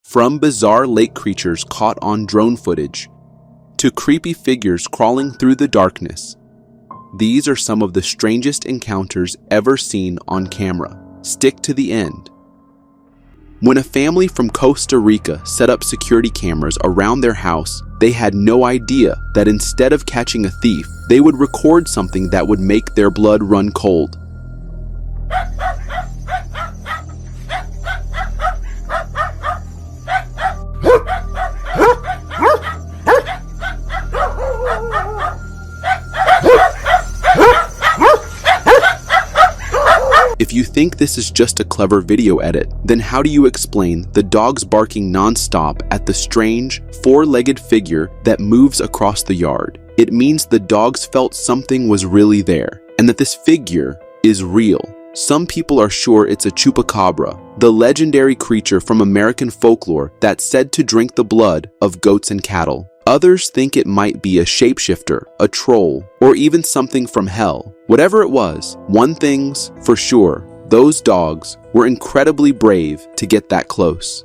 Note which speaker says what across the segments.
Speaker 1: From bizarre lake creatures caught on drone footage to creepy figures crawling through the darkness, these are some of the strangest encounters ever seen on camera. Stick to the end. When a family from Costa Rica set up security cameras around their house, they had no idea that instead of catching a thief, they would record something that would make their blood run cold. If you think this is just a clever video edit, then how do you explain the dogs barking non-stop at the strange, four-legged figure that moves across the yard? It means the dogs felt something was really there, and that this figure is real. Some people are sure it's a chupacabra, the legendary creature from American folklore that's said to drink the blood of goats and cattle. Others think it might be a shapeshifter, a troll, or even something from hell. Whatever it was, one thing's for sure, those dogs were incredibly brave to get that close.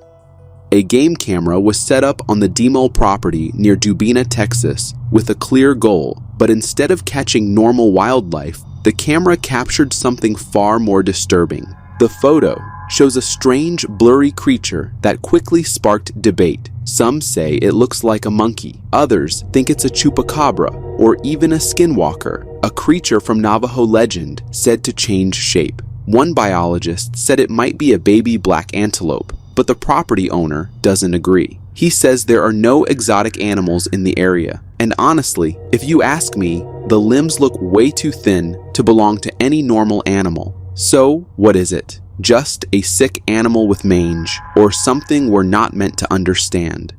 Speaker 1: A game camera was set up on the Demol property near Dubina, Texas, with a clear goal, but instead of catching normal wildlife, the camera captured something far more disturbing. The photo shows a strange, blurry creature that quickly sparked debate. Some say it looks like a monkey. Others think it's a chupacabra or even a skinwalker, a creature from Navajo legend said to change shape. One biologist said it might be a baby black antelope, but the property owner doesn't agree. He says there are no exotic animals in the area, and honestly, if you ask me, the limbs look way too thin to belong to any normal animal. So, what is it? Just a sick animal with mange, or something we're not meant to understand?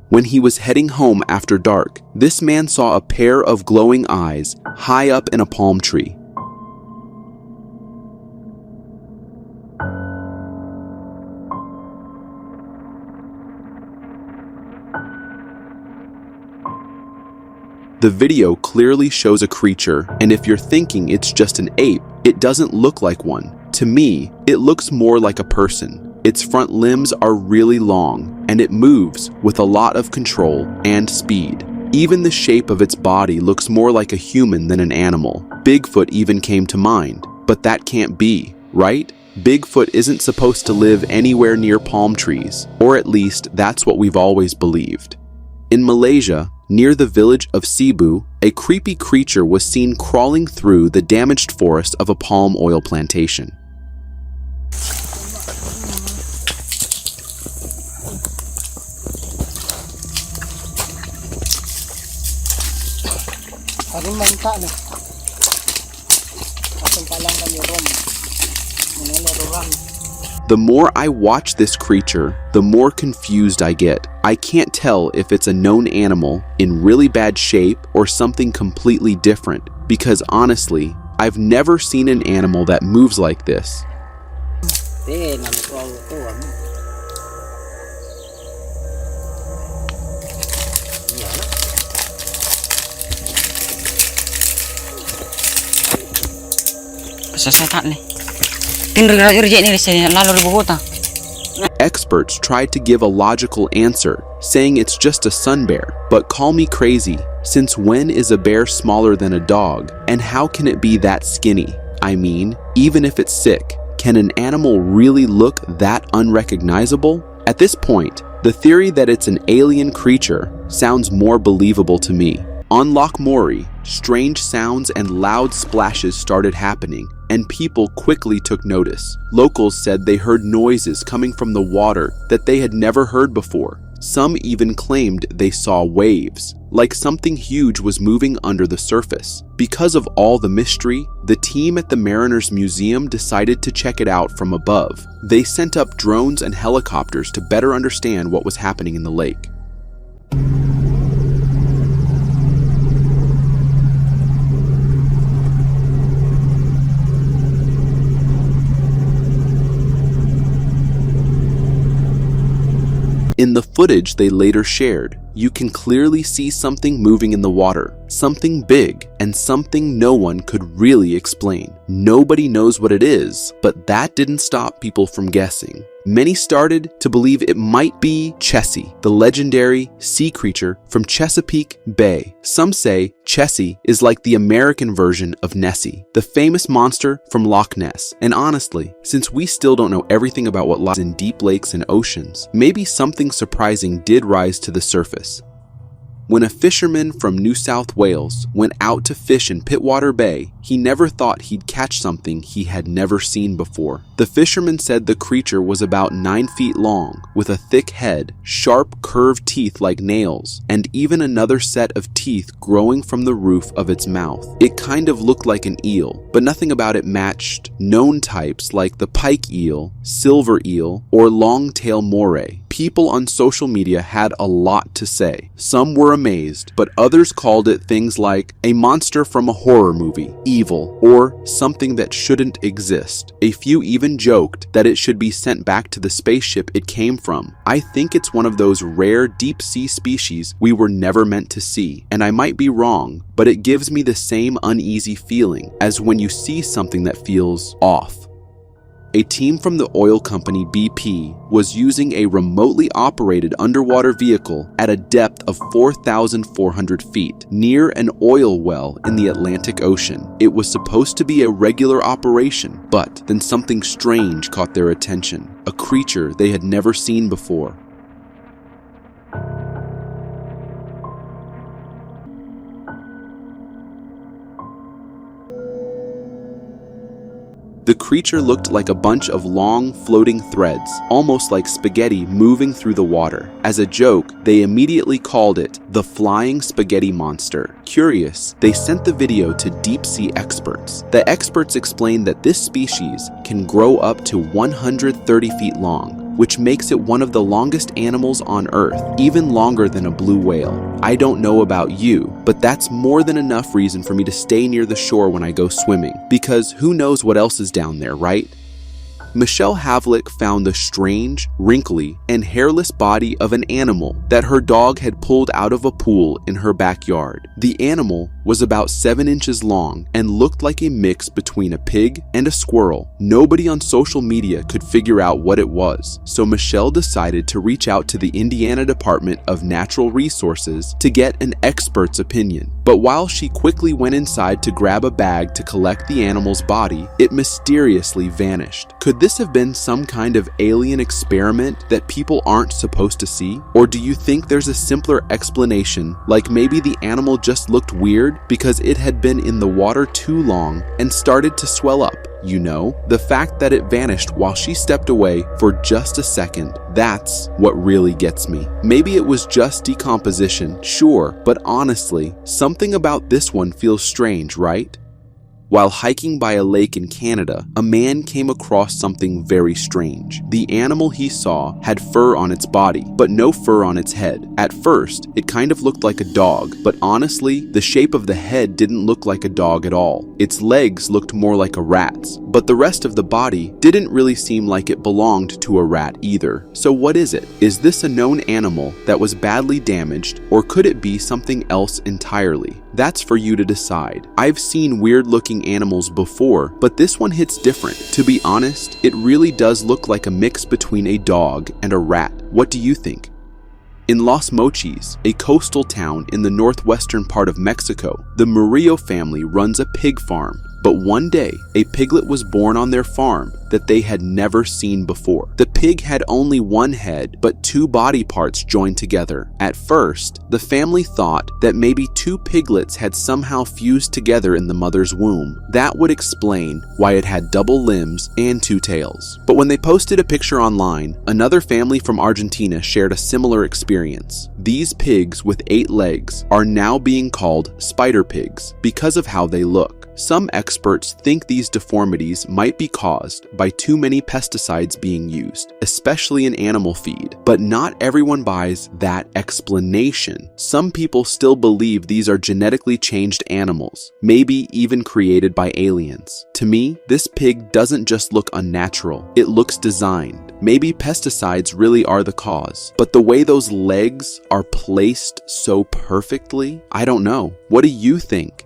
Speaker 1: When he was heading home after dark, this man saw a pair of glowing eyes high up in a palm tree. The video clearly shows a creature, and if you're thinking it's just an ape, it doesn't look like one. To me, it looks more like a person. Its front limbs are really long, and it moves with a lot of control and speed. Even the shape of its body looks more like a human than an animal. Bigfoot even came to mind, but that can't be, right? Bigfoot isn't supposed to live anywhere near palm trees, or at least that's what we've always believed. In Malaysia, near the village of Cebu, a creepy creature was seen crawling through the damaged forest of a palm oil plantation. The more I watch this creature, the more confused I get. I can't tell if it's a known animal in really bad shape or something completely different, because honestly, I've never seen an animal that moves like this. Experts tried to give a logical answer, saying it's just a sun bear, but call me crazy. Since when is a bear smaller than a dog? And how can it be that skinny? I mean, even if it's sick, can an animal really look that unrecognizable? At this point, the theory that it's an alien creature sounds more believable to me. On Loch Mori, strange sounds and loud splashes started happening, and people quickly took notice. Locals said they heard noises coming from the water that they had never heard before. Some even claimed they saw waves, like something huge was moving under the surface. Because of all the mystery, the team at the Mariners Museum decided to check it out from above. They sent up drones and helicopters to better understand what was happening in the lake. In the footage they later shared, you can clearly see something moving in the water, something big, and something no one could really explain. Nobody knows what it is, but that didn't stop people from guessing. Many started to believe it might be Chessie, the legendary sea creature from Chesapeake Bay. Some say Chessie is like the American version of Nessie, the famous monster from Loch Ness. And honestly, since we still don't know everything about what lies in deep lakes and oceans, maybe something surprising did rise to the surface. When a fisherman from New South Wales went out to fish in Pittwater Bay, he never thought he'd catch something he had never seen before. The fisherman said the creature was about 9 feet long, with a thick head, sharp curved teeth like nails, and even another set of teeth growing from the roof of its mouth. It kind of looked like an eel, but nothing about it matched known types like the pike eel, silver eel, or long-tail moray. People on social media had a lot to say. Some were amazed, but others called it things like a monster from a horror movie, evil, or something that shouldn't exist. A few even joked that it should be sent back to the spaceship it came from. I think it's one of those rare deep-sea species we were never meant to see, and I might be wrong, but it gives me the same uneasy feeling as when you see something that feels off. A team from the oil company BP was using a remotely operated underwater vehicle at a depth of 4,400 feet near an oil well in the Atlantic Ocean. It was supposed to be a regular operation, but then something strange caught their attention, a creature they had never seen before. The creature looked like a bunch of long, floating threads, almost like spaghetti moving through the water. As a joke, they immediately called it the Flying Spaghetti Monster. Curious, they sent the video to deep-sea experts. The experts explained that this species can grow up to 130 feet long, which makes it one of the longest animals on Earth, even longer than a blue whale. I don't know about you, but that's more than enough reason for me to stay near the shore when I go swimming, because who knows what else is down there, right? Michelle Havlick found the strange, wrinkly, and hairless body of an animal that her dog had pulled out of a pool in her backyard. The animal was about 7 inches long and looked like a mix between a pig and a squirrel. Nobody on social media could figure out what it was, so Michelle decided to reach out to the Indiana Department of Natural Resources to get an expert's opinion. But while she quickly went inside to grab a bag to collect the animal's body, it mysteriously vanished. Could this have been some kind of alien experiment that people aren't supposed to see? Or do you think there's a simpler explanation, like maybe the animal just looked weird because it had been in the water too long and started to swell up? You know, the fact that it vanished while she stepped away for just a second, that's what really gets me. Maybe it was just decomposition, sure, but honestly, something about this one feels strange, right? While hiking by a lake in Canada, a man came across something very strange. The animal he saw had fur on its body, but no fur on its head. At first, it kind of looked like a dog, but honestly, the shape of the head didn't look like a dog at all. Its legs looked more like a rat's, but the rest of the body didn't really seem like it belonged to a rat either. So what is it? Is this a known animal that was badly damaged, or could it be something else entirely? That's for you to decide. I've seen weird-looking animals before, but this one hits different. To be honest, it really does look like a mix between a dog and a rat. What do you think? In Los Mochis, a coastal town in the northwestern part of Mexico, the Murillo family runs a pig farm. But one day, a piglet was born on their farm that they had never seen before. The pig had only one head, but 2 body parts joined together. At first, the family thought that maybe 2 piglets had somehow fused together in the mother's womb. That would explain why it had double limbs and 2 tails. But when they posted a picture online, another family from Argentina shared a similar experience. These pigs with 8 legs are now being called spider pigs because of how they look. Some experts think these deformities might be caused by too many pesticides being used, especially in animal feed. But not everyone buys that explanation. Some people still believe these are genetically changed animals, maybe even created by aliens. To me, this pig doesn't just look unnatural, it looks designed. Maybe pesticides really are the cause, but the way those legs are placed so perfectly, I don't know. What do you think?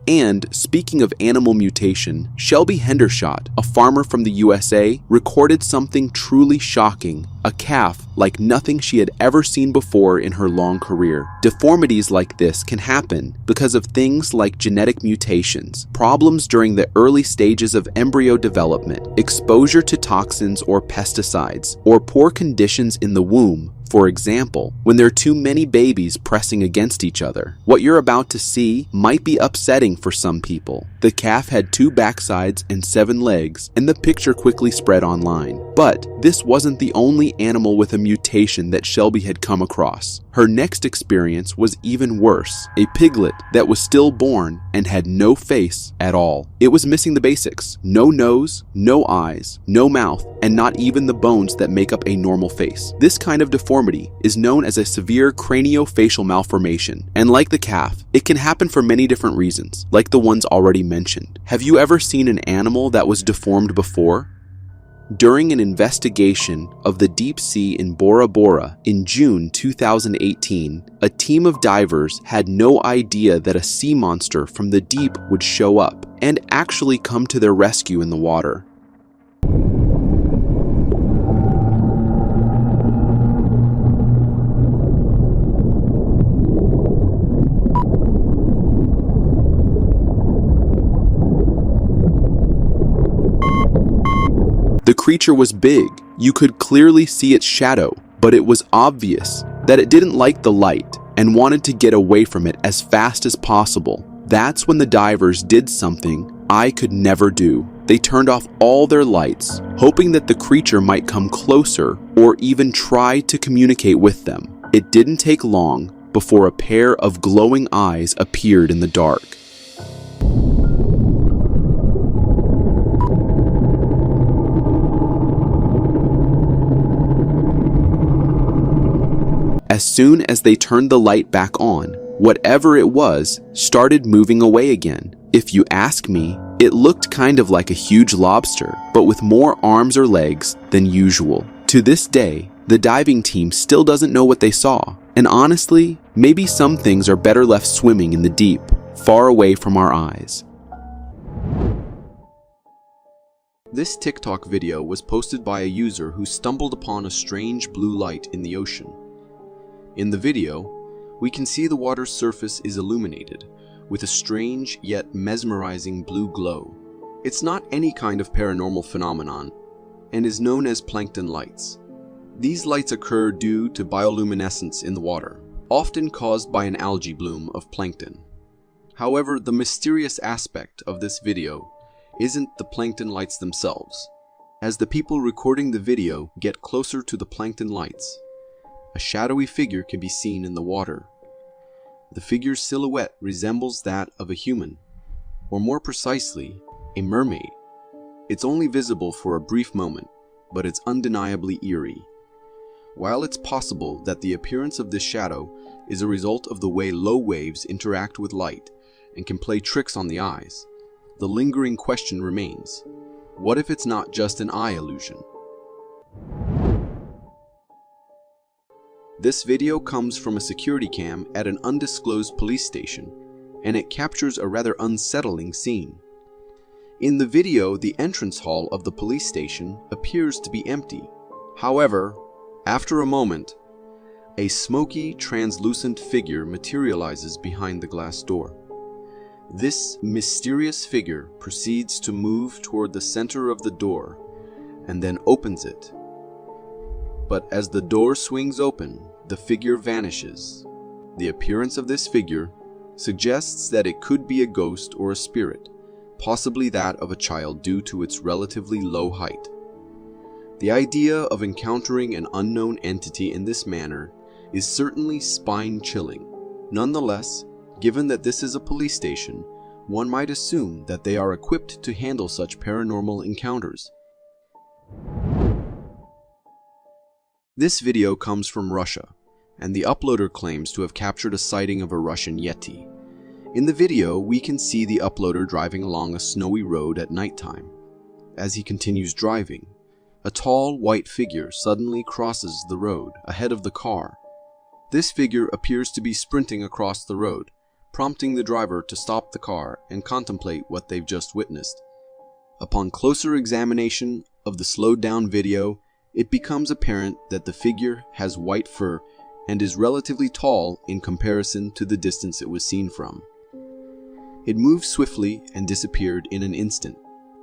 Speaker 1: And speaking of animal mutation, Shelby Hendershot, a farmer from the USA, recorded something truly shocking, a calf like nothing she had ever seen before in her long career. Deformities like this can happen because of things like genetic mutations, problems during the early stages of embryo development, exposure to toxins or pesticides, or poor conditions in the womb. For example, when there are too many babies pressing against each other. What you're about to see might be upsetting for some people. The calf had 2 backsides and 7 legs, and the picture quickly spread online. But this wasn't the only animal with a mutation that Shelby had come across. Her next experience was even worse. A piglet that was stillborn and had no face at all. It was missing the basics. No nose, no eyes, no mouth, and not even the bones that make up a normal face. This kind of deformity is known as a severe craniofacial malformation. And like the calf, it can happen for many different reasons, like the ones already mentioned. Have you ever seen an animal that was deformed before? During an investigation of the deep sea in Bora Bora in June 2018, a team of divers had no idea that a sea monster from the deep would show up and actually come to their rescue in the water. The creature was big. You could clearly see its shadow, but it was obvious that it didn't like the light and wanted to get away from it as fast as possible. That's when the divers did something I could never do. They turned off all their lights, hoping that the creature might come closer or even try to communicate with them. It didn't take long before a pair of glowing eyes appeared in the dark. As soon as they turned the light back on, whatever it was started moving away again. If you ask me, it looked kind of like a huge lobster, but with more arms or legs than usual. To this day, the diving team still doesn't know what they saw. And honestly, maybe some things are better left swimming in the deep, far away from our eyes. This TikTok video was posted by a user who stumbled upon a strange blue light in the ocean. In the video, we can see the water's surface is illuminated with a strange yet mesmerizing blue glow. It's not any kind of paranormal phenomenon and is known as plankton lights. These lights occur due to bioluminescence in the water, often caused by an algae bloom of plankton. However, the mysterious aspect of this video isn't the plankton lights themselves. As the people recording the video get closer to the plankton lights, a shadowy figure can be seen in the water. The figure's silhouette resembles that of a human, or more precisely, a mermaid. It's only visible for a brief moment, but it's undeniably eerie. While it's possible that the appearance of this shadow is a result of the way low waves interact with light and can play tricks on the eyes, the lingering question remains: what if it's not just an eye illusion? This video comes from a security cam at an undisclosed police station, and it captures a rather unsettling scene. In the video, the entrance hall of the police station appears to be empty. However, after a moment, a smoky, translucent figure materializes behind the glass door. This mysterious figure proceeds to move toward the center of the door and then opens it. But as the door swings open, the figure vanishes. The appearance of this figure suggests that it could be a ghost or a spirit, possibly that of a child due to its relatively low height. The idea of encountering an unknown entity in this manner is certainly spine-chilling. Nonetheless, given that this is a police station, one might assume that they are equipped to handle such paranormal encounters. This video comes from Russia, and the uploader claims to have captured a sighting of a Russian Yeti. In the video, we can see the uploader driving along a snowy road at nighttime. As he continues driving, a tall, white figure suddenly crosses the road ahead of the car. This figure appears to be sprinting across the road, prompting the driver to stop the car and contemplate what they've just witnessed. Upon closer examination of the slowed-down video, it becomes apparent that the figure has white fur and is relatively tall in comparison to the distance it was seen from. It moved swiftly and disappeared in an instant.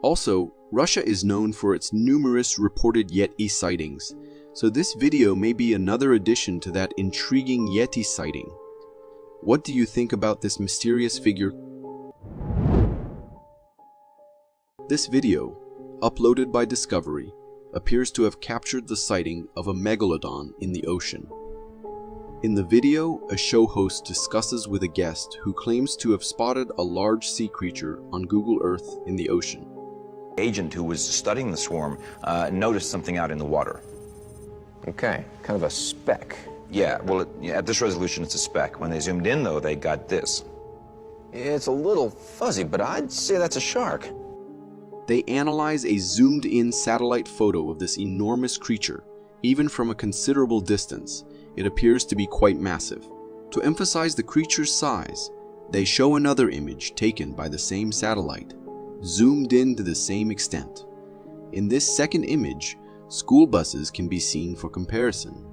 Speaker 1: Also, Russia is known for its numerous reported Yeti sightings, so this video may be another addition to that intriguing Yeti sighting. What do you think about this mysterious figure? This video, uploaded by Discovery, appears to have captured the sighting of a megalodon in the ocean. In the video, a show host discusses with a guest who claims to have spotted a large sea creature on Google Earth in the ocean.
Speaker 2: Agent who was studying the swarm noticed something out in the water.
Speaker 3: Okay, kind of a speck.
Speaker 2: Yeah, well, at this resolution, it's a speck. When they zoomed in, though, they got this.
Speaker 3: It's a little fuzzy, but I'd say that's a shark.
Speaker 1: They analyze a zoomed-in satellite photo of this enormous creature. Even from a considerable distance, it appears to be quite massive. To emphasize the creature's size, they show another image taken by the same satellite, zoomed in to the same extent. In this second image, school buses can be seen for comparison.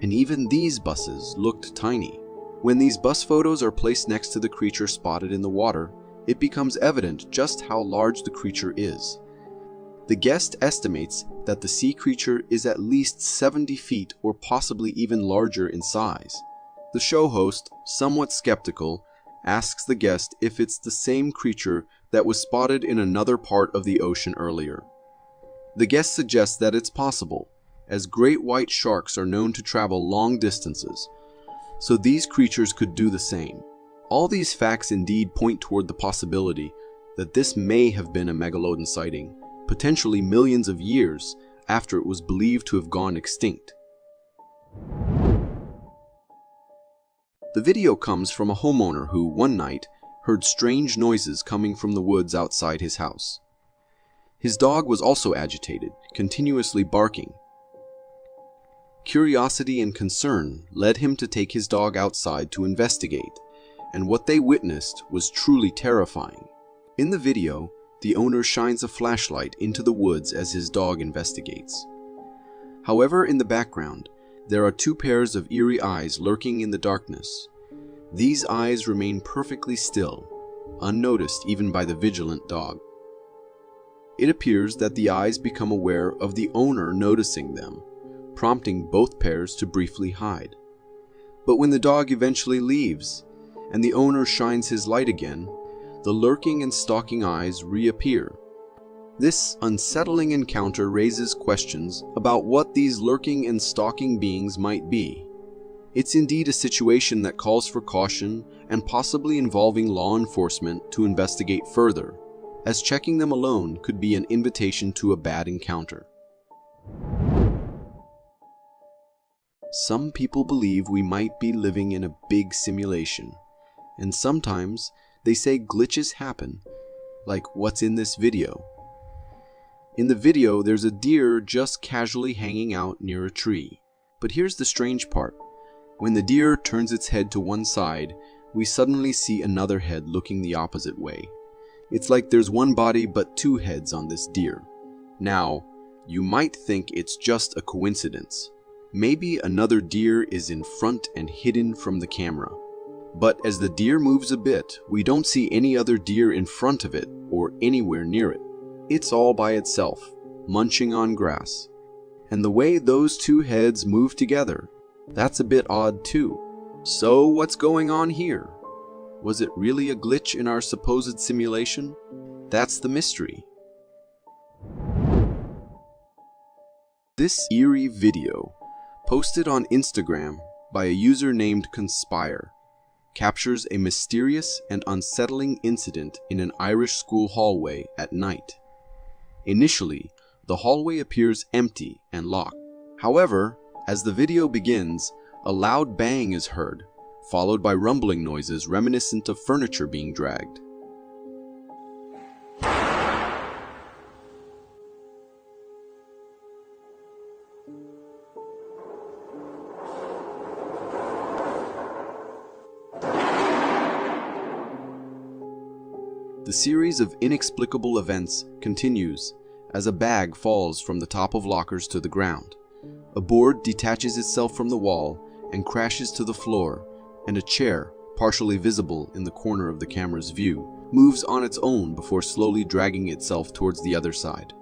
Speaker 1: And even these buses looked tiny. When these bus photos are placed next to the creature spotted in the water, it becomes evident just how large the creature is. The guest estimates that the sea creature is at least 70 feet or possibly even larger in size. The show host, somewhat skeptical, asks the guest if it's the same creature that was spotted in another part of the ocean earlier. The guest suggests that it's possible, as great white sharks are known to travel long distances, so these creatures could do the same. All these facts indeed point toward the possibility that this may have been a megalodon sighting, potentially millions of years after it was believed to have gone extinct. The video comes from a homeowner who, one night, heard strange noises coming from the woods outside his house. His dog was also agitated, continuously barking. Curiosity and concern led him to take his dog outside to investigate, and what they witnessed was truly terrifying. In the video, the owner shines a flashlight into the woods as his dog investigates. However, in the background, there are two pairs of eerie eyes lurking in the darkness. These eyes remain perfectly still, unnoticed even by the vigilant dog. It appears that the eyes become aware of the owner noticing them, prompting both pairs to briefly hide. But when the dog eventually leaves, and the owner shines his light again, the lurking and stalking eyes reappear. This unsettling encounter raises questions about what these lurking and stalking beings might be. It's indeed a situation that calls for caution and possibly involving law enforcement to investigate further, as checking them alone could be an invitation to a bad encounter. Some people believe we might be living in a big simulation, and sometimes they say glitches happen, like what's in this video. In the video, there's a deer just casually hanging out near a tree. But here's the strange part. When the deer turns its head to one side, we suddenly see another head looking the opposite way. It's like there's one body but two heads on this deer. Now, you might think it's just a coincidence. Maybe another deer is in front and hidden from the camera. But as the deer moves a bit, we don't see any other deer in front of it or anywhere near it. It's all by itself, munching on grass. And the way those two heads move together, that's a bit odd too. So what's going on here? Was it really a glitch in our supposed simulation? That's the mystery. This eerie video, posted on Instagram by a user named Conspire, captures a mysterious and unsettling incident in an Irish school hallway at night. Initially, the hallway appears empty and locked. However, As the video begins, a loud bang is heard, followed by rumbling noises reminiscent of furniture being dragged. The series of inexplicable events continues as a bag falls from the top of lockers to the ground. A board detaches itself from the wall and crashes to the floor, and a chair, partially visible in the corner of the camera's view, moves on its own before slowly dragging itself towards the other side.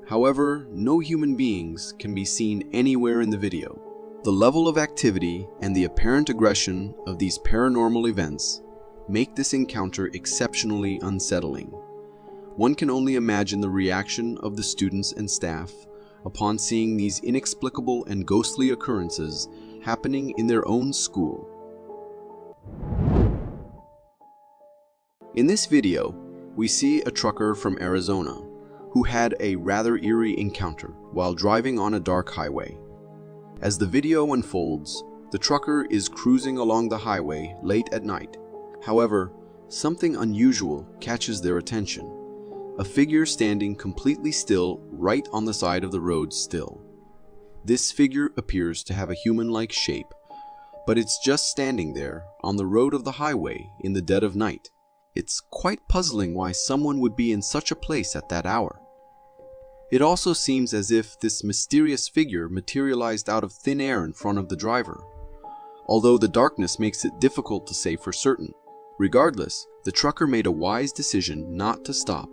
Speaker 1: However, no human beings can be seen anywhere in the video. The level of activity and the apparent aggression of these paranormal events make this encounter exceptionally unsettling. One can only imagine the reaction of the students and staff upon seeing these inexplicable and ghostly occurrences happening in their own school. In this video, we see a trucker from Arizona who had a rather eerie encounter while driving on a dark highway. As the video unfolds, the trucker is cruising along the highway late at night. However, something unusual catches their attention. A figure standing completely still right on the side of the road still. This figure appears to have a human-like shape, but it's just standing there on the road of the highway in the dead of night. It's quite puzzling why someone would be in such a place at that hour. It also seems as if this mysterious figure materialized out of thin air in front of the driver, although the darkness makes it difficult to say for certain. Regardless, the trucker made a wise decision not to stop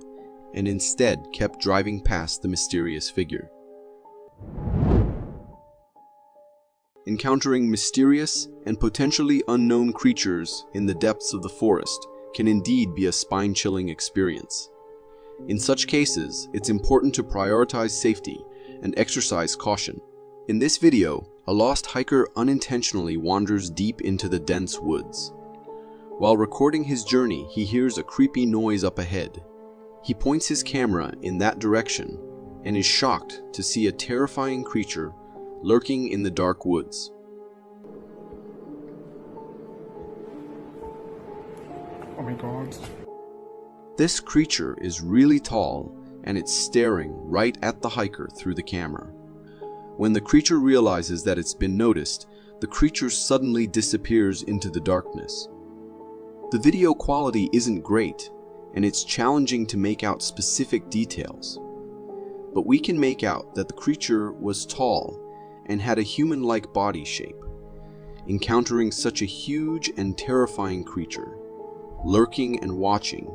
Speaker 1: and instead kept driving past the mysterious figure. Encountering mysterious and potentially unknown creatures in the depths of the forest can indeed be a spine-chilling experience. In such cases, it's important to prioritize safety and exercise caution. In this video, a lost hiker unintentionally wanders deep into the dense woods. While recording his journey, he hears a creepy noise up ahead. He points his camera in that direction and is shocked to see a terrifying creature lurking in the dark woods.
Speaker 4: Oh my god.
Speaker 1: This creature is really tall and it's staring right at the hiker through the camera. When the creature realizes that it's been noticed, the creature suddenly disappears into the darkness. The video quality isn't great, and it's challenging to make out specific details. But we can make out that the creature was tall and had a human-like body shape. Encountering such a huge and terrifying creature, lurking and watching,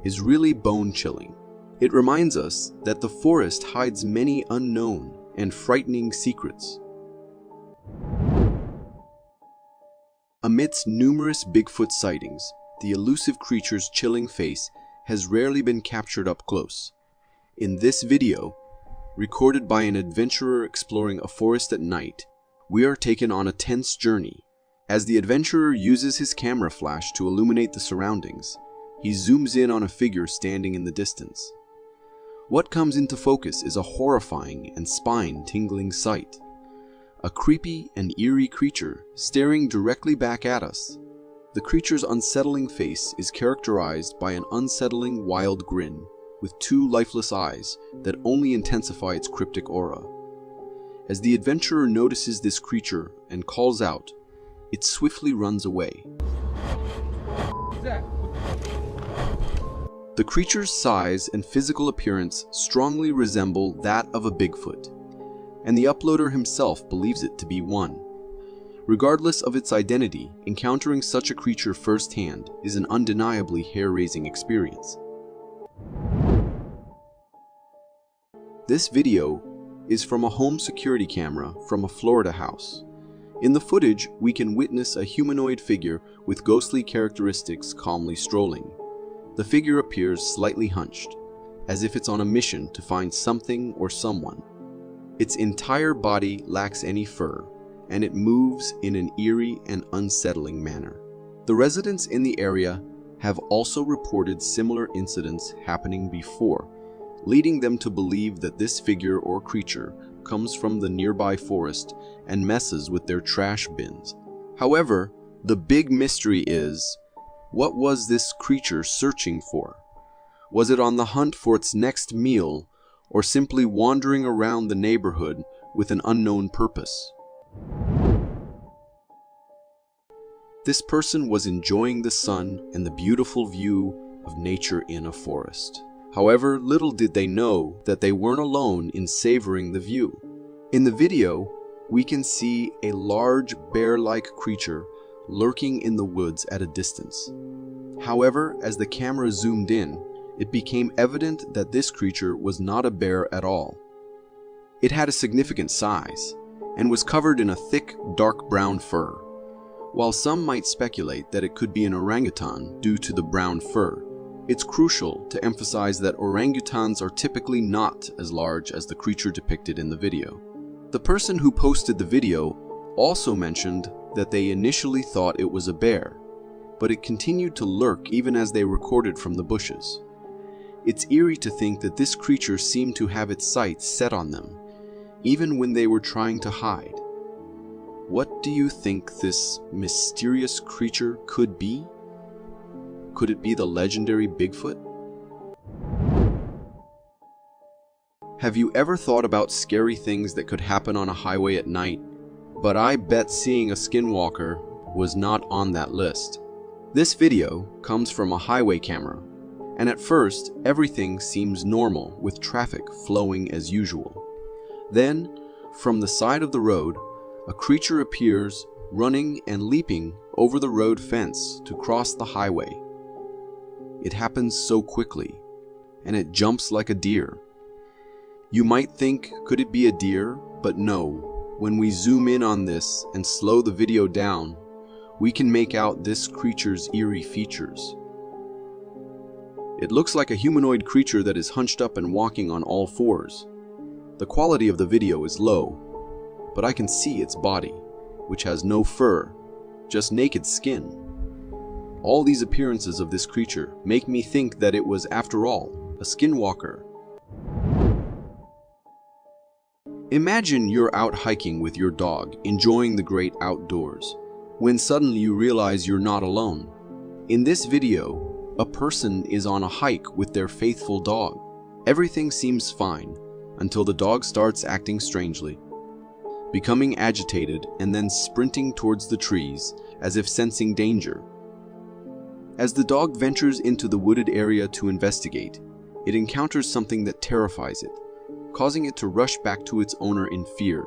Speaker 1: is really bone-chilling. It reminds us that the forest hides many unknown and frightening secrets. Amidst numerous Bigfoot sightings, the elusive creature's chilling face has rarely been captured up close. In this video, recorded by an adventurer exploring a forest at night, we are taken on a tense journey. As the adventurer uses his camera flash to illuminate the surroundings, he zooms in on a figure standing in the distance. What comes into focus is a horrifying and spine-tingling sight. A creepy and eerie creature staring directly back at us. The creature's unsettling face is characterized by an unsettling wild grin with two lifeless eyes that only intensify its cryptic aura. As the adventurer notices this creature and calls out, it swiftly runs away. The creature's size and physical appearance strongly resemble that of a Bigfoot, and the uploader himself believes it to be one. Regardless of its identity, encountering such a creature firsthand is an undeniably hair-raising experience. This video is from a home security camera from a Florida house. In the footage, we can witness a humanoid figure with ghostly characteristics calmly strolling. The figure appears slightly hunched, as if it's on a mission to find something or someone. Its entire body lacks any fur, and it moves in an eerie and unsettling manner. The residents in the area have also reported similar incidents happening before, leading them to believe that this figure or creature comes from the nearby forest and messes with their trash bins. However, the big mystery is, what was this creature searching for? Was it on the hunt for its next meal, or simply wandering around the neighborhood with an unknown purpose? This person was enjoying the sun and the beautiful view of nature in a forest. However, little did they know that they weren't alone in savoring the view. In the video, we can see a large bear-like creature lurking in the woods at a distance. However, as the camera zoomed in, it became evident that this creature was not a bear at all. It had a significant size and was covered in a thick, dark brown fur. While some might speculate that it could be an orangutan due to the brown fur, it's crucial to emphasize that orangutans are typically not as large as the creature depicted in the video. The person who posted the video also mentioned that they initially thought it was a bear, but it continued to lurk even as they recorded from the bushes. It's eerie to think that this creature seemed to have its sights set on them, even when they were trying to hide. What do you think this mysterious creature could be? Could it be the legendary Bigfoot? Have you ever thought about scary things that could happen on a highway at night? But I bet seeing a skinwalker was not on that list. This video comes from a highway camera, and at first everything seems normal with traffic flowing as usual. Then, from the side of the road, a creature appears running and leaping over the road fence to cross the highway. It happens so quickly, and it jumps like a deer. You might think, could it be a deer? But no, when we zoom in on this and slow the video down, we can make out this creature's eerie features. It looks like a humanoid creature that is hunched up and walking on all fours. The quality of the video is low, but I can see its body, which has no fur, just naked skin. All these appearances of this creature make me think that it was, after all, a skinwalker. Imagine you're out hiking with your dog, enjoying the great outdoors, when suddenly you realize you're not alone. In this video, a person is on a hike with their faithful dog. Everything seems fine until the dog starts acting strangely, becoming agitated and then sprinting towards the trees as if sensing danger. As the dog ventures into the wooded area to investigate, it encounters something that terrifies it, causing it to rush back to its owner in fear.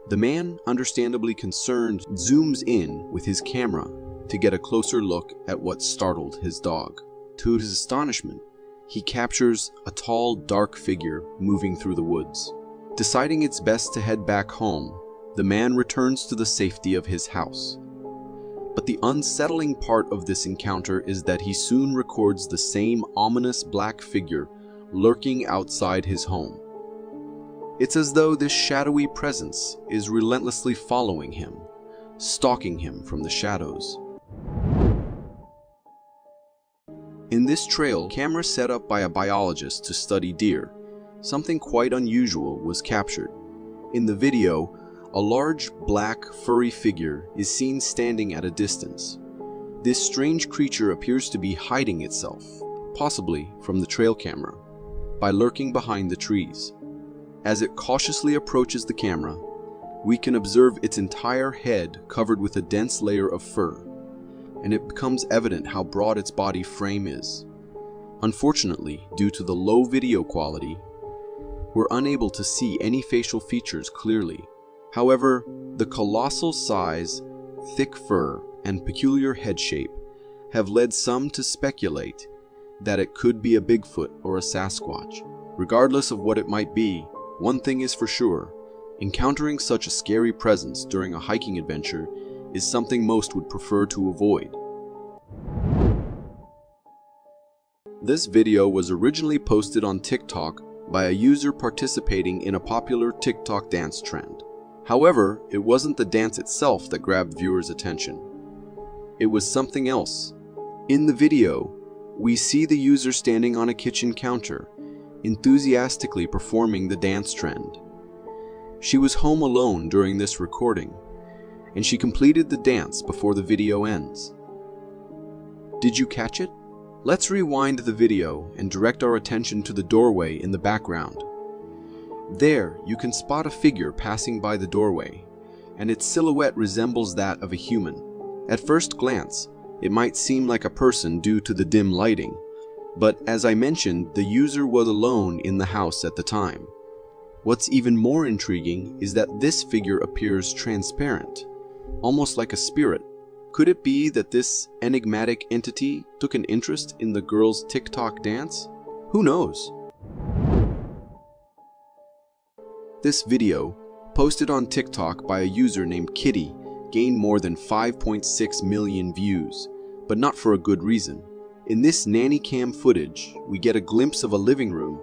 Speaker 1: The man, understandably concerned, zooms in with his camera to get a closer look at what startled his dog. To his astonishment, he captures a tall, dark figure moving through the woods. Deciding it's best to head back home, the man returns to the safety of his house. But the unsettling part of this encounter is that he soon records the same ominous black figure lurking outside his home. It's as though this shadowy presence is relentlessly following him, stalking him from the shadows. In this trail, camera set up by a biologist to study deer, something quite unusual was captured. In the video, a large, black, furry figure is seen standing at a distance. This strange creature appears to be hiding itself, possibly from the trail camera, by lurking behind the trees. As it cautiously approaches the camera, we can observe its entire head covered with a dense layer of fur, and it becomes evident how broad its body frame is. Unfortunately, due to the low video quality, we're unable to see any facial features clearly. However, the colossal size, thick fur, and peculiar head shape have led some to speculate that it could be a Bigfoot or a Sasquatch. Regardless of what it might be, one thing is for sure, encountering such a scary presence during a hiking adventure is something most would prefer to avoid. This video was originally posted on TikTok by a user participating in a popular TikTok dance trend. However, it wasn't the dance itself that grabbed viewers' attention. It was something else. In the video, we see the user standing on a kitchen counter, enthusiastically performing the dance trend. She was home alone during this recording, and she completed the dance before the video ends. Did you catch it? Let's rewind the video and direct our attention to the doorway in the background. There, you can spot a figure passing by the doorway, and its silhouette resembles that of a human. At first glance, it might seem like a person due to the dim lighting, but as I mentioned, the user was alone in the house at the time. What's even more intriguing is that this figure appears transparent, almost like a spirit. Could it be that this enigmatic entity took an interest in the girl's TikTok dance? Who knows? This video, posted on TikTok by a user named Kitty, gained more than 5.6 million views, but not for a good reason. In this nanny cam footage, we get a glimpse of a living room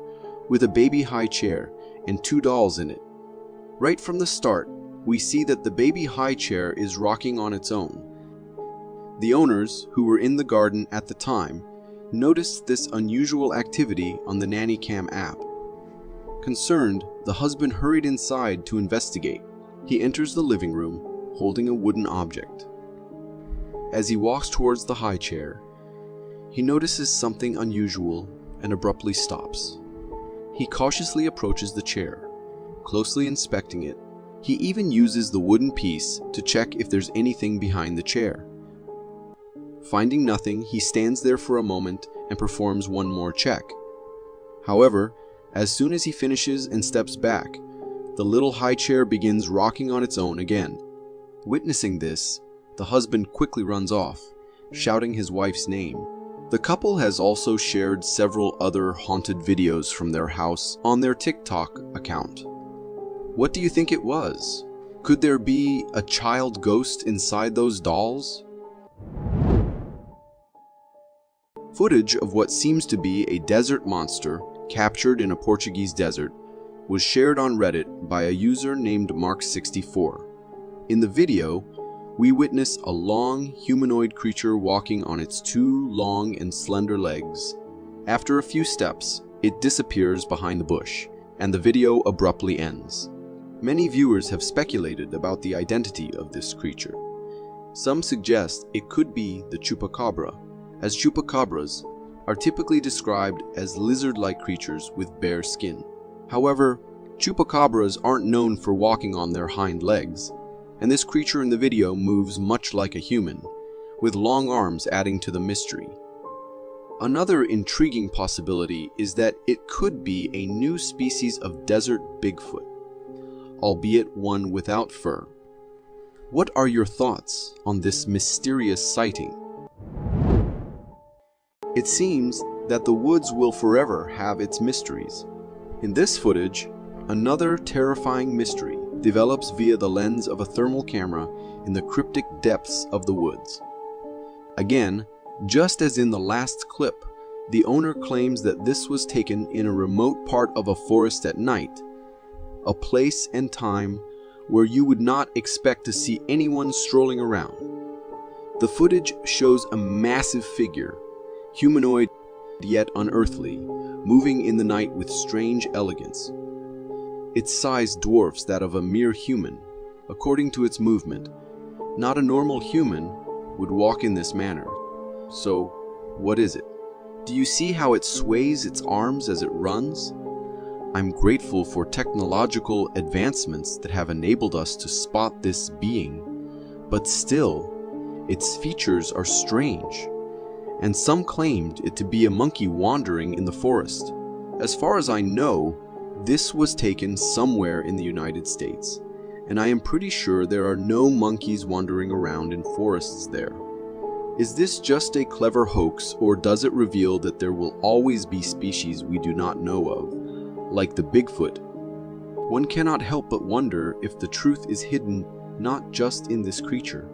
Speaker 1: with a baby high chair and 2 dolls in it. Right from the start, we see that the baby high chair is rocking on its own. The owners, who were in the garden at the time, noticed this unusual activity on the nanny cam app. Concerned, the husband hurried inside to investigate. He enters the living room, holding a wooden object. As he walks towards the high chair, he notices something unusual and abruptly stops. He cautiously approaches the chair, closely inspecting it. He even uses the wooden piece to check if there's anything behind the chair. Finding nothing, he stands there for a moment and performs one more check. However, as soon as he finishes and steps back, the little high chair begins rocking on its own again. Witnessing this, the husband quickly runs off, shouting his wife's name. The couple has also shared several other haunted videos from their house on their TikTok account. What do you think it was? Could there be a child ghost inside those dolls? Footage of what seems to be a desert monster captured in a Portuguese desert was shared on Reddit by a user named Mark64. In the video, we witness a long humanoid creature walking on its 2 long and slender legs. After a few steps, it disappears behind the bush, and the video abruptly ends. Many viewers have speculated about the identity of this creature. Some suggest it could be the chupacabra, as chupacabras are typically described as lizard-like creatures with bare skin. However, chupacabras aren't known for walking on their hind legs, and this creature in the video moves much like a human, with long arms adding to the mystery. Another intriguing possibility is that it could be a new species of desert Bigfoot, albeit one without fur. What are your thoughts on this mysterious sighting? It seems that the woods will forever have its mysteries. In this footage, another terrifying mystery develops via the lens of a thermal camera in the cryptic depths of the woods. Again, just as in the last clip, the owner claims that this was taken in a remote part of a forest at night, a place and time where you would not expect to see anyone strolling around. The footage shows a massive figure, humanoid yet unearthly, moving in the night with strange elegance. Its size dwarfs that of a mere human. According to its movement, not a normal human would walk in this manner. So, what is it? Do you see how it sways its arms as it runs? I'm grateful for technological advancements that have enabled us to spot this being, but still, its features are strange, and some claimed it to be a monkey wandering in the forest. As far as I know, this was taken somewhere in the United States, and I am pretty sure there are no monkeys wandering around in forests there. Is this just a clever hoax, or does it reveal that there will always be species we do not know of, like the Bigfoot? One cannot help but wonder if the truth is hidden not just in this creature.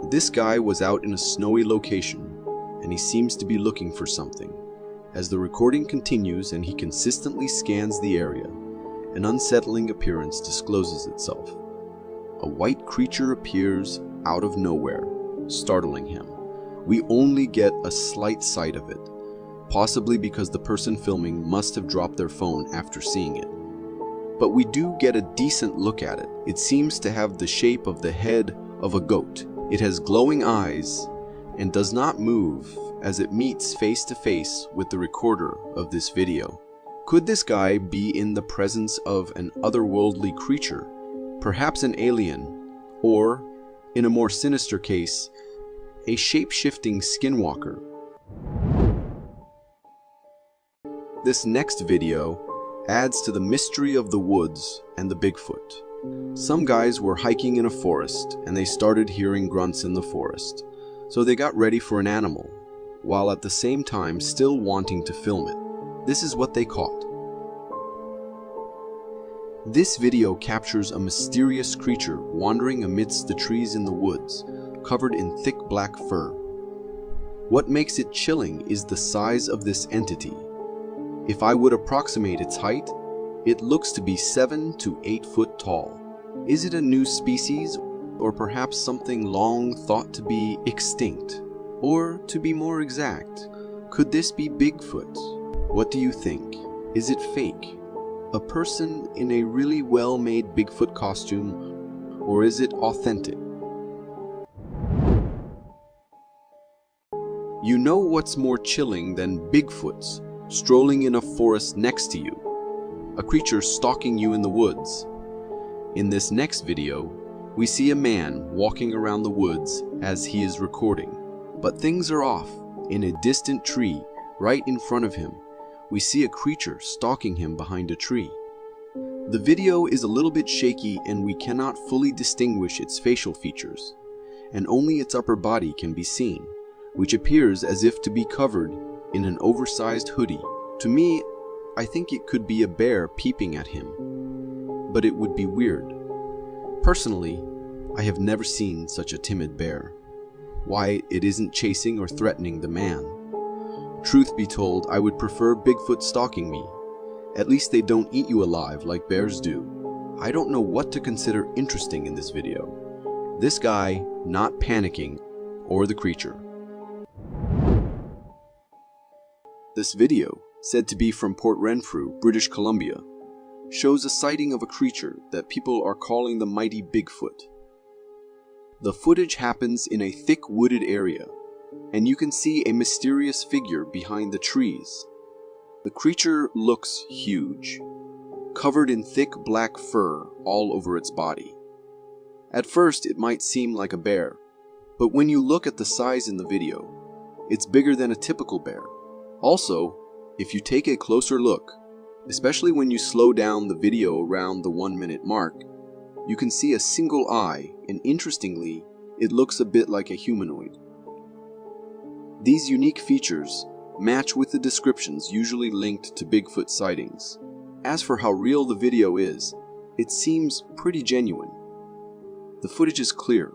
Speaker 1: This guy was out in a snowy location, and he seems to be looking for something. As the recording continues and he consistently scans the area, an unsettling appearance discloses itself. A white creature appears out of nowhere, startling him. We only get a slight sight of it, possibly because the person filming must have dropped their phone after seeing it. But we do get a decent look at it. It seems to have the shape of the head of a goat. It has glowing eyes and does not move as it meets face to face with the recorder of this video. Could this guy be in the presence of an otherworldly creature, perhaps an alien, or, in a more sinister case, a shape-shifting skinwalker? This next video adds to the mystery of the woods and the Bigfoot. Some guys were hiking in a forest and they started hearing grunts in the forest, so they got ready for an animal, while at the same time still wanting to film it. This is what they caught. This video captures a mysterious creature wandering amidst the trees in the woods, covered in thick black fur. What makes it chilling is the size of this entity. If I would approximate its height, it looks to be 7 to 8 foot tall. Is it a new species, or perhaps something long thought to be extinct? Or, to be more exact, could this be Bigfoot? What do you think? Is it fake? A person in a really well-made Bigfoot costume, or is it authentic? You know what's more chilling than Bigfoots strolling in a forest next to you, a creature stalking you in the woods? In this next video, we see a man walking around the woods as he is recording, but things are off. In a distant tree, right in front of him, we see a creature stalking him behind a tree. The video is a little bit shaky and we cannot fully distinguish its facial features, and only its upper body can be seen, which appears as if to be covered in an oversized hoodie. To me, I think it could be a bear peeping at him, but it would be weird. Personally, I have never seen such a timid bear. Why it isn't chasing or threatening the man? Truth be told, I would prefer Bigfoot stalking me. At least they don't eat you alive like bears do. I don't know what to consider interesting in this video. This guy not panicking, or the creature. This video, said to be from Port Renfrew, British Columbia, shows a sighting of a creature that people are calling the mighty Bigfoot. The footage happens in a thick wooded area, and you can see a mysterious figure behind the trees. The creature looks huge, covered in thick black fur all over its body. At first, it might seem like a bear, but when you look at the size in the video, it's bigger than a typical bear. Also, if you take a closer look, especially when you slow down the video around the 1 minute mark, you can see a single eye, and interestingly, it looks a bit like a humanoid. These unique features match with the descriptions usually linked to Bigfoot sightings. As for how real the video is, it seems pretty genuine. The footage is clear,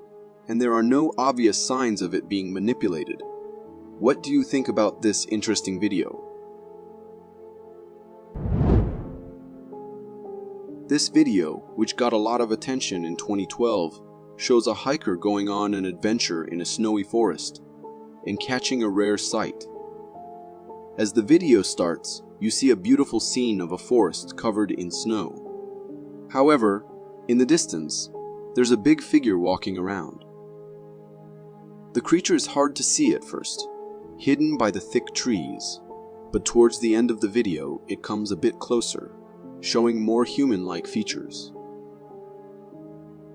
Speaker 1: and there are no obvious signs of it being manipulated. What do you think about this interesting video? This video, which got a lot of attention in 2012, shows a hiker going on an adventure in a snowy forest and catching a rare sight. As the video starts, you see a beautiful scene of a forest covered in snow. However, in the distance, there's a big figure walking around. The creature is hard to see at first, hidden by the thick trees, but towards the end of the video, it comes a bit closer, showing more human-like features.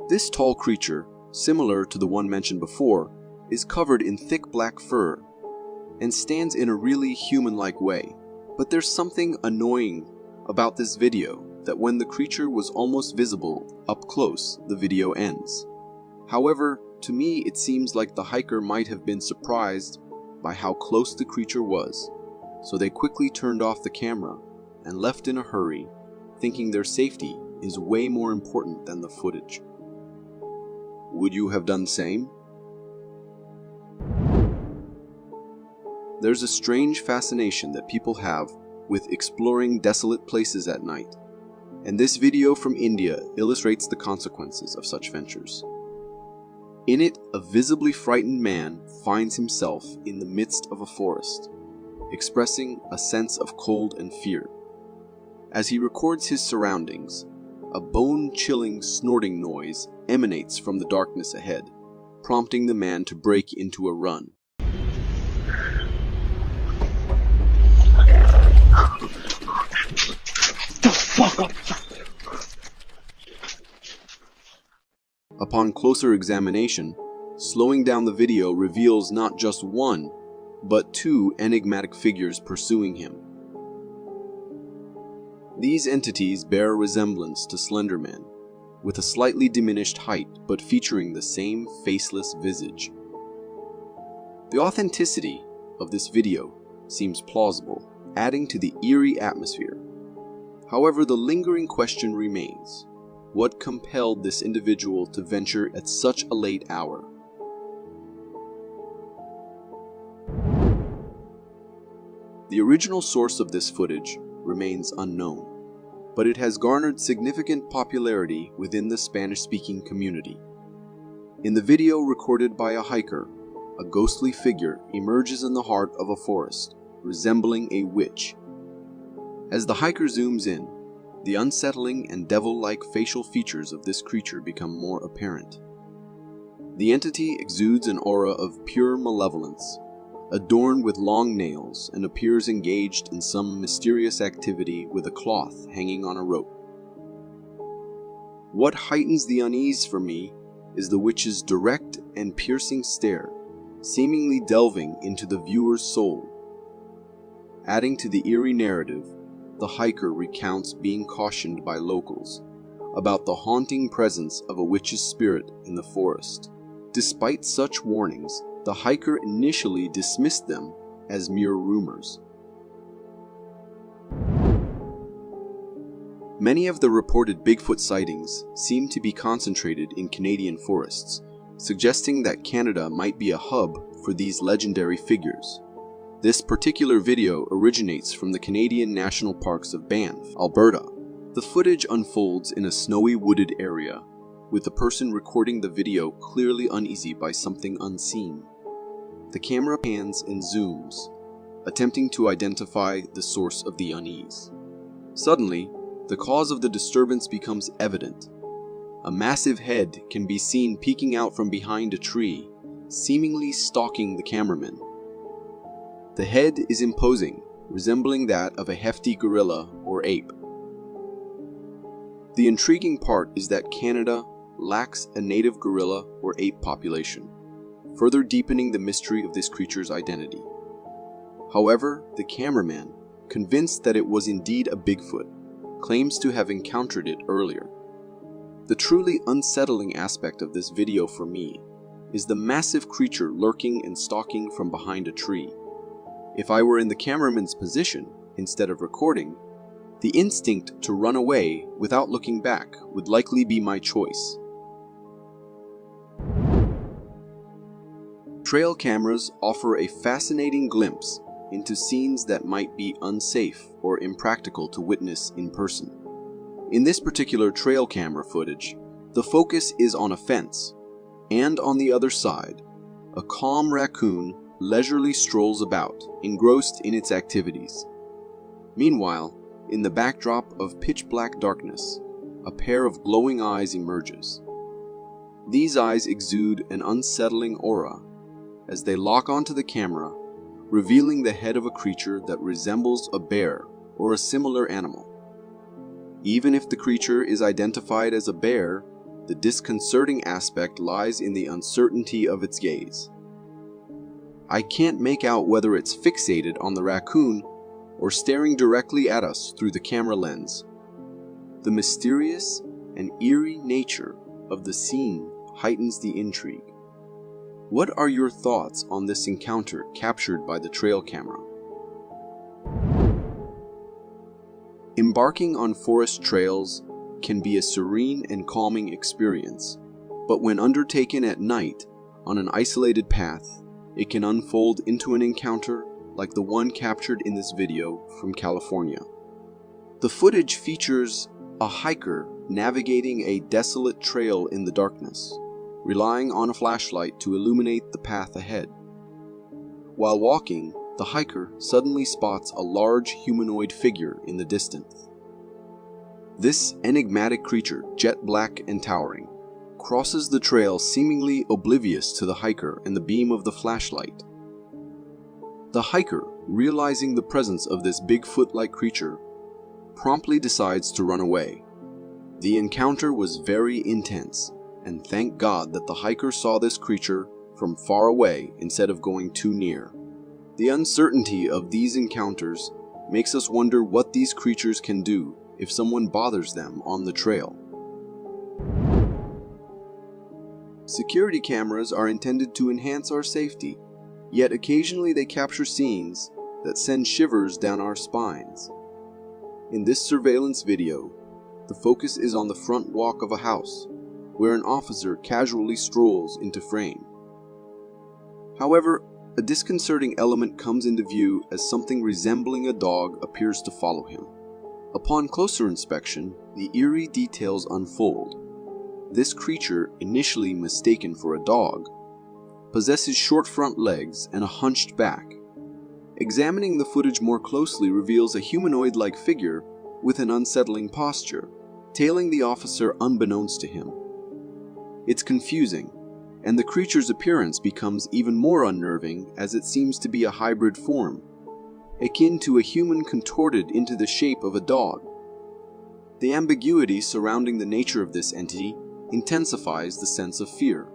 Speaker 1: This tall creature, similar to the one mentioned before, is covered in thick black fur and stands in a really human-like way. But there's something annoying about this video, that when the creature was almost visible up close, the video ends. However, to me it seems like the hiker might have been surprised by how close the creature was, so they quickly turned off the camera and left in a hurry, thinking their safety is way more important than the footage. Would you have done the same? There's a strange fascination that people have with exploring desolate places at night, and this video from India illustrates the consequences of such ventures. In it, a visibly frightened man finds himself in the midst of a forest. expressing a sense of cold and fear. As he records his surroundings, a bone-chilling snorting noise emanates from the darkness ahead, prompting the man to break into a run. Upon closer examination, slowing down the video reveals not just one, but two enigmatic figures pursuing him. These entities bear a resemblance to Slender Man, with a slightly diminished height but featuring the same faceless visage. The authenticity of this video seems plausible, adding to the eerie atmosphere. However, the lingering question remains: what compelled this individual to venture at such a late hour? The original source of this footage remains unknown, but it has garnered significant popularity within the Spanish-speaking community. In the video recorded by a hiker, a ghostly figure emerges in the heart of a forest, resembling a witch. As the hiker zooms in, the unsettling and devil-like facial features of this creature become more apparent. The entity exudes an aura of pure malevolence, adorned with long nails, and appears engaged in some mysterious activity with a cloth hanging on a rope. What heightens the unease for me is the witch's direct and piercing stare, seemingly delving into the viewer's soul. Adding to the eerie narrative, the hiker recounts being cautioned by locals about the haunting presence of a witch's spirit in the forest. Despite such warnings, the hiker initially dismissed them as mere rumors. Many of the reported Bigfoot sightings seem to be concentrated in Canadian forests, suggesting that Canada might be a hub for these legendary figures. This particular video originates from the Canadian National Parks of Banff, Alberta. The footage unfolds in a snowy wooded area, with the person recording the video clearly uneasy by something unseen. The camera pans and zooms, attempting to identify the source of the unease. Suddenly, the cause of the disturbance becomes evident. A massive head can be seen peeking out from behind a tree, seemingly stalking the cameraman. The head is imposing, resembling that of a hefty gorilla or ape. The intriguing part is that Canada lacks a native gorilla or ape population, further deepening the mystery of this creature's identity. However, the cameraman, convinced that it was indeed a Bigfoot, claims to have encountered it earlier. The truly unsettling aspect of this video for me is the massive creature lurking and stalking from behind a tree. If I were in the cameraman's position, instead of recording, the instinct to run away without looking back would likely be my choice. Trail cameras offer a fascinating glimpse into scenes that might be unsafe or impractical to witness in person. In this particular trail camera footage, the focus is on a fence, and on the other side, a calm raccoon leisurely strolls about, engrossed in its activities. Meanwhile, in the backdrop of pitch-black darkness, a pair of glowing eyes emerges. These eyes exude an unsettling aura as they lock onto the camera, revealing the head of a creature that resembles a bear or a similar animal. Even if the creature is identified as a bear, the disconcerting aspect lies in the uncertainty of its gaze. I can't make out whether it's fixated on the raccoon or staring directly at us through the camera lens. The mysterious and eerie nature of the scene heightens the intrigue. What are your thoughts on this encounter captured by the trail camera? Embarking on forest trails can be a serene and calming experience, but when undertaken at night on an isolated path, it can unfold into an encounter like the one captured in this video from California. The footage features a hiker navigating a desolate trail in the darkness, relying on a flashlight to illuminate the path ahead. While walking, the hiker suddenly spots a large humanoid figure in the distance. This enigmatic creature, jet black and towering, crosses the trail seemingly oblivious to the hiker and the beam of the flashlight. The hiker, realizing the presence of this Bigfoot-like creature, promptly decides to run away. The encounter was very intense, and thank God that the hiker saw this creature from far away instead of going too near. The uncertainty of these encounters makes us wonder what these creatures can do if someone bothers them on the trail. Security cameras are intended to enhance our safety, yet occasionally they capture scenes that send shivers down our spines. In this surveillance video, the focus is on the front walk of a house, where an officer casually strolls into frame. However, a disconcerting element comes into view as something resembling a dog appears to follow him. Upon closer inspection, the eerie details unfold. This creature, initially mistaken for a dog, possesses short front legs and a hunched back. Examining the footage more closely reveals a humanoid-like figure with an unsettling posture, tailing the officer unbeknownst to him. It's confusing, and the creature's appearance becomes even more unnerving as it seems to be a hybrid form, akin to a human contorted into the shape of a dog. The ambiguity surrounding the nature of this entity intensifies the sense of fear.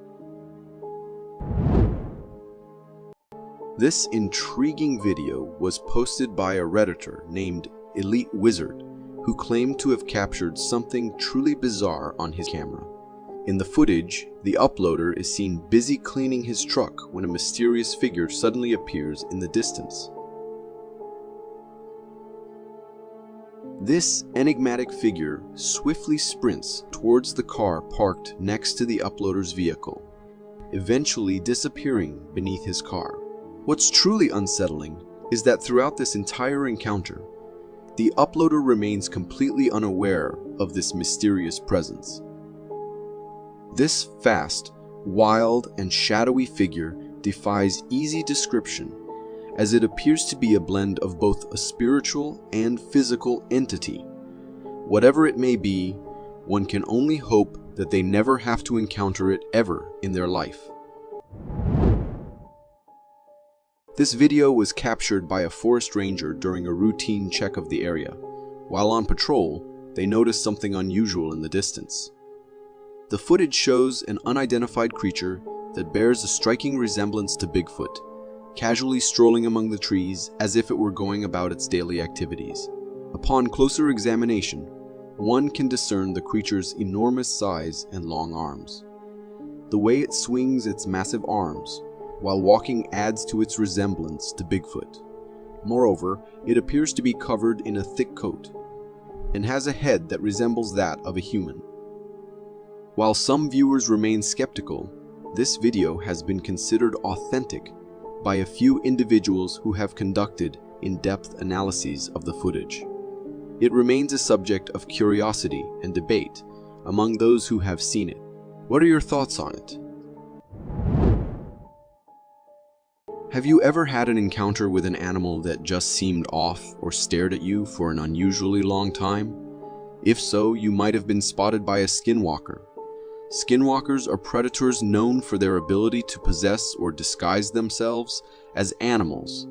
Speaker 1: This intriguing video was posted by a Redditor named Elite Wizard, who claimed to have captured something truly bizarre on his camera. In the footage, the uploader is seen busy cleaning his truck when a mysterious figure suddenly appears in the distance. This enigmatic figure swiftly sprints towards the car parked next to the uploader's vehicle, eventually disappearing beneath his car. What's truly unsettling is that throughout this entire encounter, the uploader remains completely unaware of this mysterious presence. This fast, wild, and shadowy figure defies easy description, as it appears to be a blend of both a spiritual and physical entity. Whatever it may be, one can only hope that they never have to encounter it ever in their life. This video was captured by a forest ranger during a routine check of the area. While on patrol, they noticed something unusual in the distance. The footage shows an unidentified creature that bears a striking resemblance to Bigfoot, casually strolling among the trees as if it were going about its daily activities. Upon closer examination, one can discern the creature's enormous size and long arms. The way it swings its massive arms while walking adds to its resemblance to Bigfoot. Moreover, it appears to be covered in a thick coat and has a head that resembles that of a human. While some viewers remain skeptical, this video has been considered authentic by a few individuals who have conducted in-depth analyses of the footage. It remains a subject of curiosity and debate among those who have seen it. What are your thoughts on it? Have you ever had an encounter with an animal that just seemed off or stared at you for an unusually long time? If so, you might have been spotted by a skinwalker. Skinwalkers are predators known for their ability to possess or disguise themselves as animals.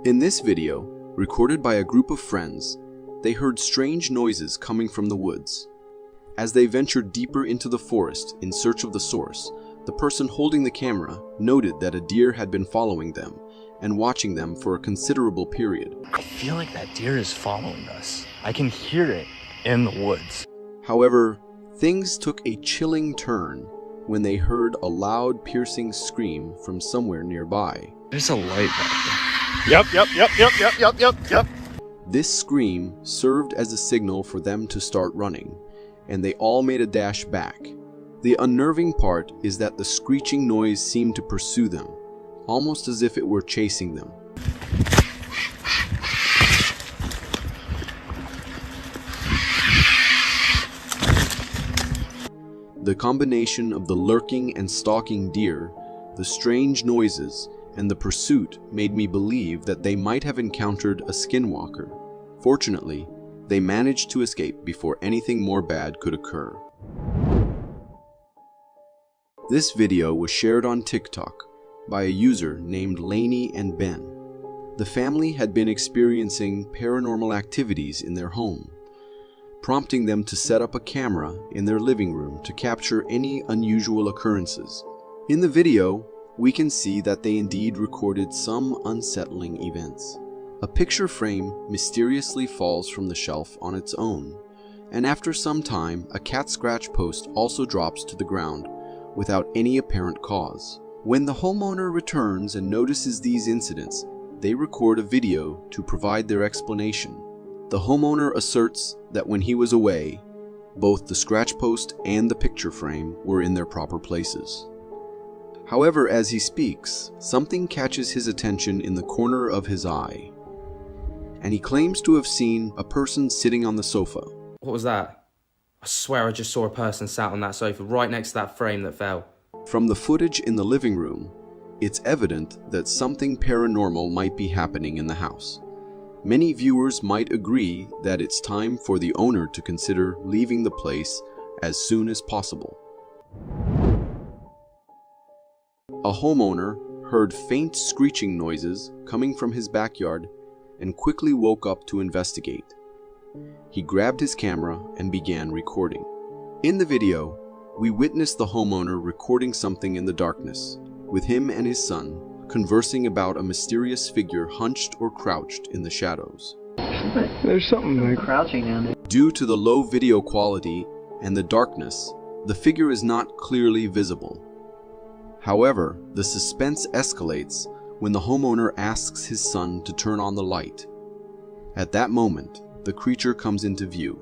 Speaker 1: In this video, recorded by a group of friends, they heard strange noises coming from the woods. As they ventured deeper into the forest in search of the source, the person holding the camera noted that a deer had been following them and watching them for a considerable period.
Speaker 5: I feel like that deer is following us. I can hear it in the woods.
Speaker 1: However, things took a chilling turn when they heard a loud, piercing scream from somewhere nearby.
Speaker 5: There's a light back there. Yep.
Speaker 1: This scream served as a signal for them to start running, and they all made a dash back. The unnerving part is that the screeching noise seemed to pursue them, almost as if it were chasing them. The combination of the lurking and stalking deer, the strange noises, and the pursuit made me believe that they might have encountered a skinwalker. Fortunately, they managed to escape before anything more bad could occur. This video was shared on TikTok by a user named Lainey and Ben. The family had been experiencing paranormal activities in their home, prompting them to set up a camera in their living room to capture any unusual occurrences. In the video, we can see that they indeed recorded some unsettling events. A picture frame mysteriously falls from the shelf on its own, and after some time, a cat scratch post also drops to the ground without any apparent cause. When the homeowner returns and notices these incidents, they record a video to provide their explanation. The homeowner asserts that when he was away, both the scratch post and the picture frame were in their proper places. However, as he speaks, something catches his attention in the corner of his eye, and he claims to have seen a person sitting on the sofa.
Speaker 6: What was that? I swear I just saw a person sat on that sofa right next to that frame that fell.
Speaker 1: From the footage in the living room, it's evident that something paranormal might be happening in the house. Many viewers might agree that it's time for the owner to consider leaving the place as soon as possible. A homeowner heard faint screeching noises coming from his backyard and quickly woke up to investigate. He grabbed his camera and began recording. In the video, we witness the homeowner recording something in the darkness, with him and his son conversing about a mysterious figure hunched or crouched in the shadows.
Speaker 4: There's something there.
Speaker 7: Crouching down there.
Speaker 1: Due to the low video quality and the darkness, the figure is not clearly visible. However, the suspense escalates when the homeowner asks his son to turn on the light. At that moment, the creature comes into view.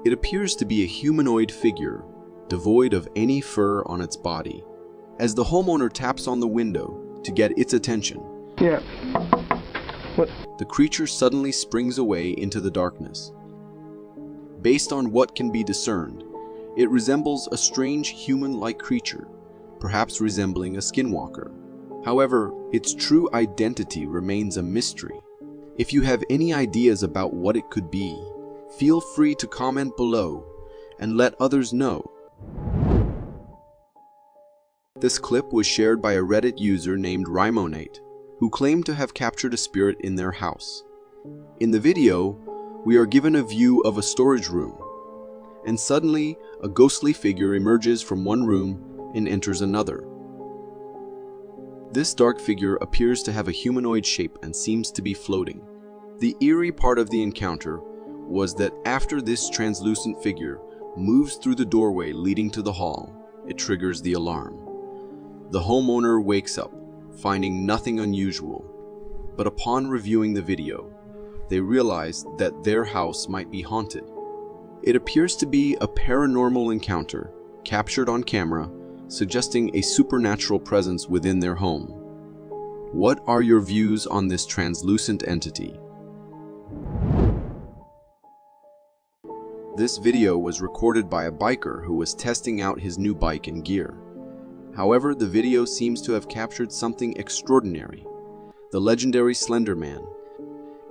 Speaker 1: It appears to be a humanoid figure, devoid of any fur on its body. As the homeowner taps on the window to get its attention,
Speaker 4: Yeah. What?
Speaker 1: the creature suddenly springs away into the darkness. Based on what can be discerned, it resembles a strange human-like creature, perhaps resembling a skinwalker. However, its true identity remains a mystery. If you have any ideas about what it could be, feel free to comment below and let others know. This clip was shared by a Reddit user named Rymonate, who claimed to have captured a spirit in their house. In the video, we are given a view of a storage room, and suddenly a ghostly figure emerges from one room and enters another. This dark figure appears to have a humanoid shape and seems to be floating. The eerie part of the encounter was that after this translucent figure moves through the doorway leading to the hall, it triggers the alarm. The homeowner wakes up, finding nothing unusual, but upon reviewing the video, they realize that their house might be haunted. It appears to be a paranormal encounter captured on camera, suggesting a supernatural presence within their home. What are your views on this translucent entity? This video was recorded by a biker who was testing out his new bike and gear. However, the video seems to have captured something extraordinary: the legendary Slender Man.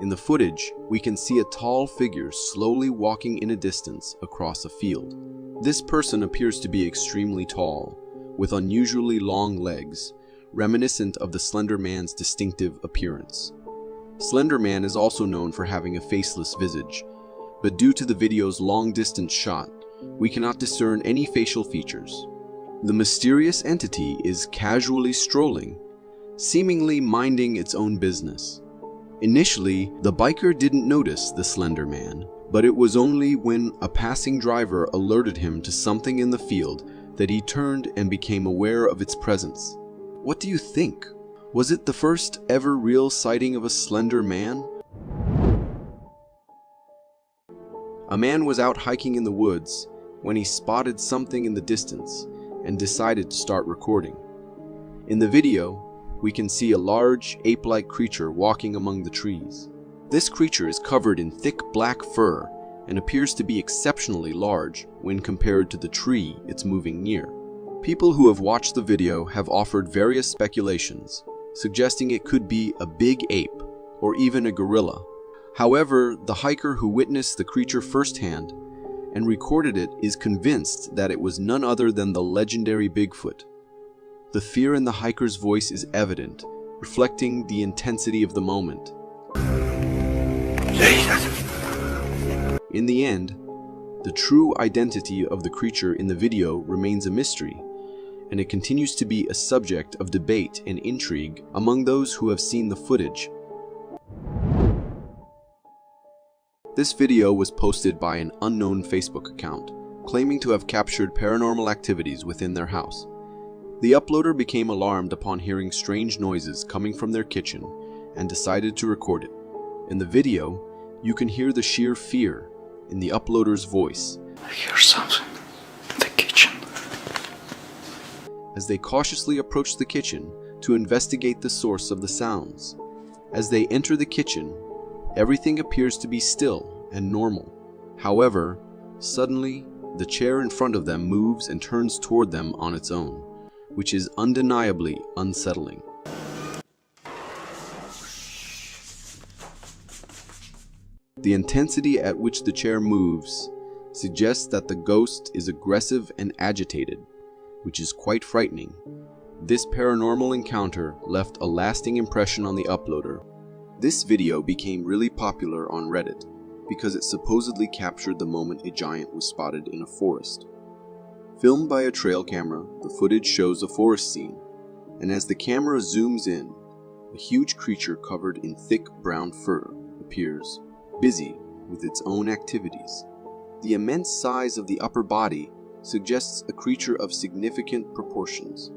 Speaker 1: In the footage, we can see a tall figure slowly walking in a distance across a field. This person appears to be extremely tall, with unusually long legs, reminiscent of the Slender Man's distinctive appearance. Slender Man is also known for having a faceless visage, but due to the video's long-distance shot, we cannot discern any facial features. The mysterious entity is casually strolling, seemingly minding its own business. Initially, the biker didn't notice the Slender Man, but it was only when a passing driver alerted him to something in the field that he turned and became aware of its presence. What do you think? Was it the first ever real sighting of a Slender Man? A man was out hiking in the woods when he spotted something in the distance and decided to start recording. In the video, we can see a large, ape-like creature walking among the trees. This creature is covered in thick black fur and appears to be exceptionally large when compared to the tree it's moving near. People who have watched the video have offered various speculations, suggesting it could be a big ape or even a gorilla. However, the hiker who witnessed the creature firsthand and recorded it is convinced that it was none other than the legendary Bigfoot. The fear in the hiker's voice is evident, reflecting the intensity of the moment. In the end, the true identity of the creature in the video remains a mystery, and it continues to be a subject of debate and intrigue among those who have seen the footage. This video was posted by an unknown Facebook account, claiming to have captured paranormal activities within their house. The uploader became alarmed upon hearing strange noises coming from their kitchen and decided to record it. In the video, you can hear the sheer fear in the uploader's voice.
Speaker 7: I hear something in the kitchen.
Speaker 1: As they cautiously approach the kitchen to investigate the source of the sounds. As they enter the kitchen, everything appears to be still and normal. However, suddenly, the chair in front of them moves and turns toward them on its own, which is undeniably unsettling. The intensity at which the chair moves suggests that the ghost is aggressive and agitated, which is quite frightening. This paranormal encounter left a lasting impression on the uploader. This video became really popular on Reddit because it supposedly captured the moment a giant was spotted in a forest. Filmed by a trail camera, the footage shows a forest scene, and as the camera zooms in, a huge creature covered in thick brown fur appears, busy with its own activities. The immense size of the upper body suggests a creature of significant proportions.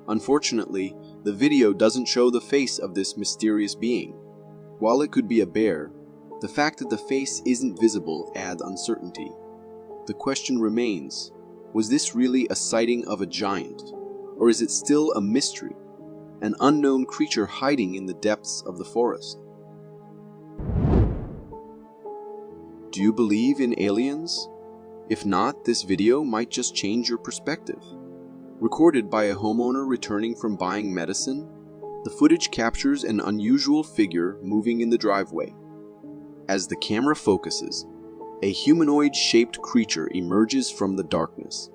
Speaker 1: Unfortunately, the video doesn't show the face of this mysterious being. While it could be a bear, the fact that the face isn't visible adds uncertainty. The question remains, was this really a sighting of a giant, or is it still a mystery, an unknown creature hiding in the depths of the forest? Do you believe in aliens? If not, this video might just change your perspective. Recorded by a homeowner returning from buying medicine, the footage captures an unusual figure moving in the driveway. As the camera focuses, a humanoid-shaped creature emerges from the darkness,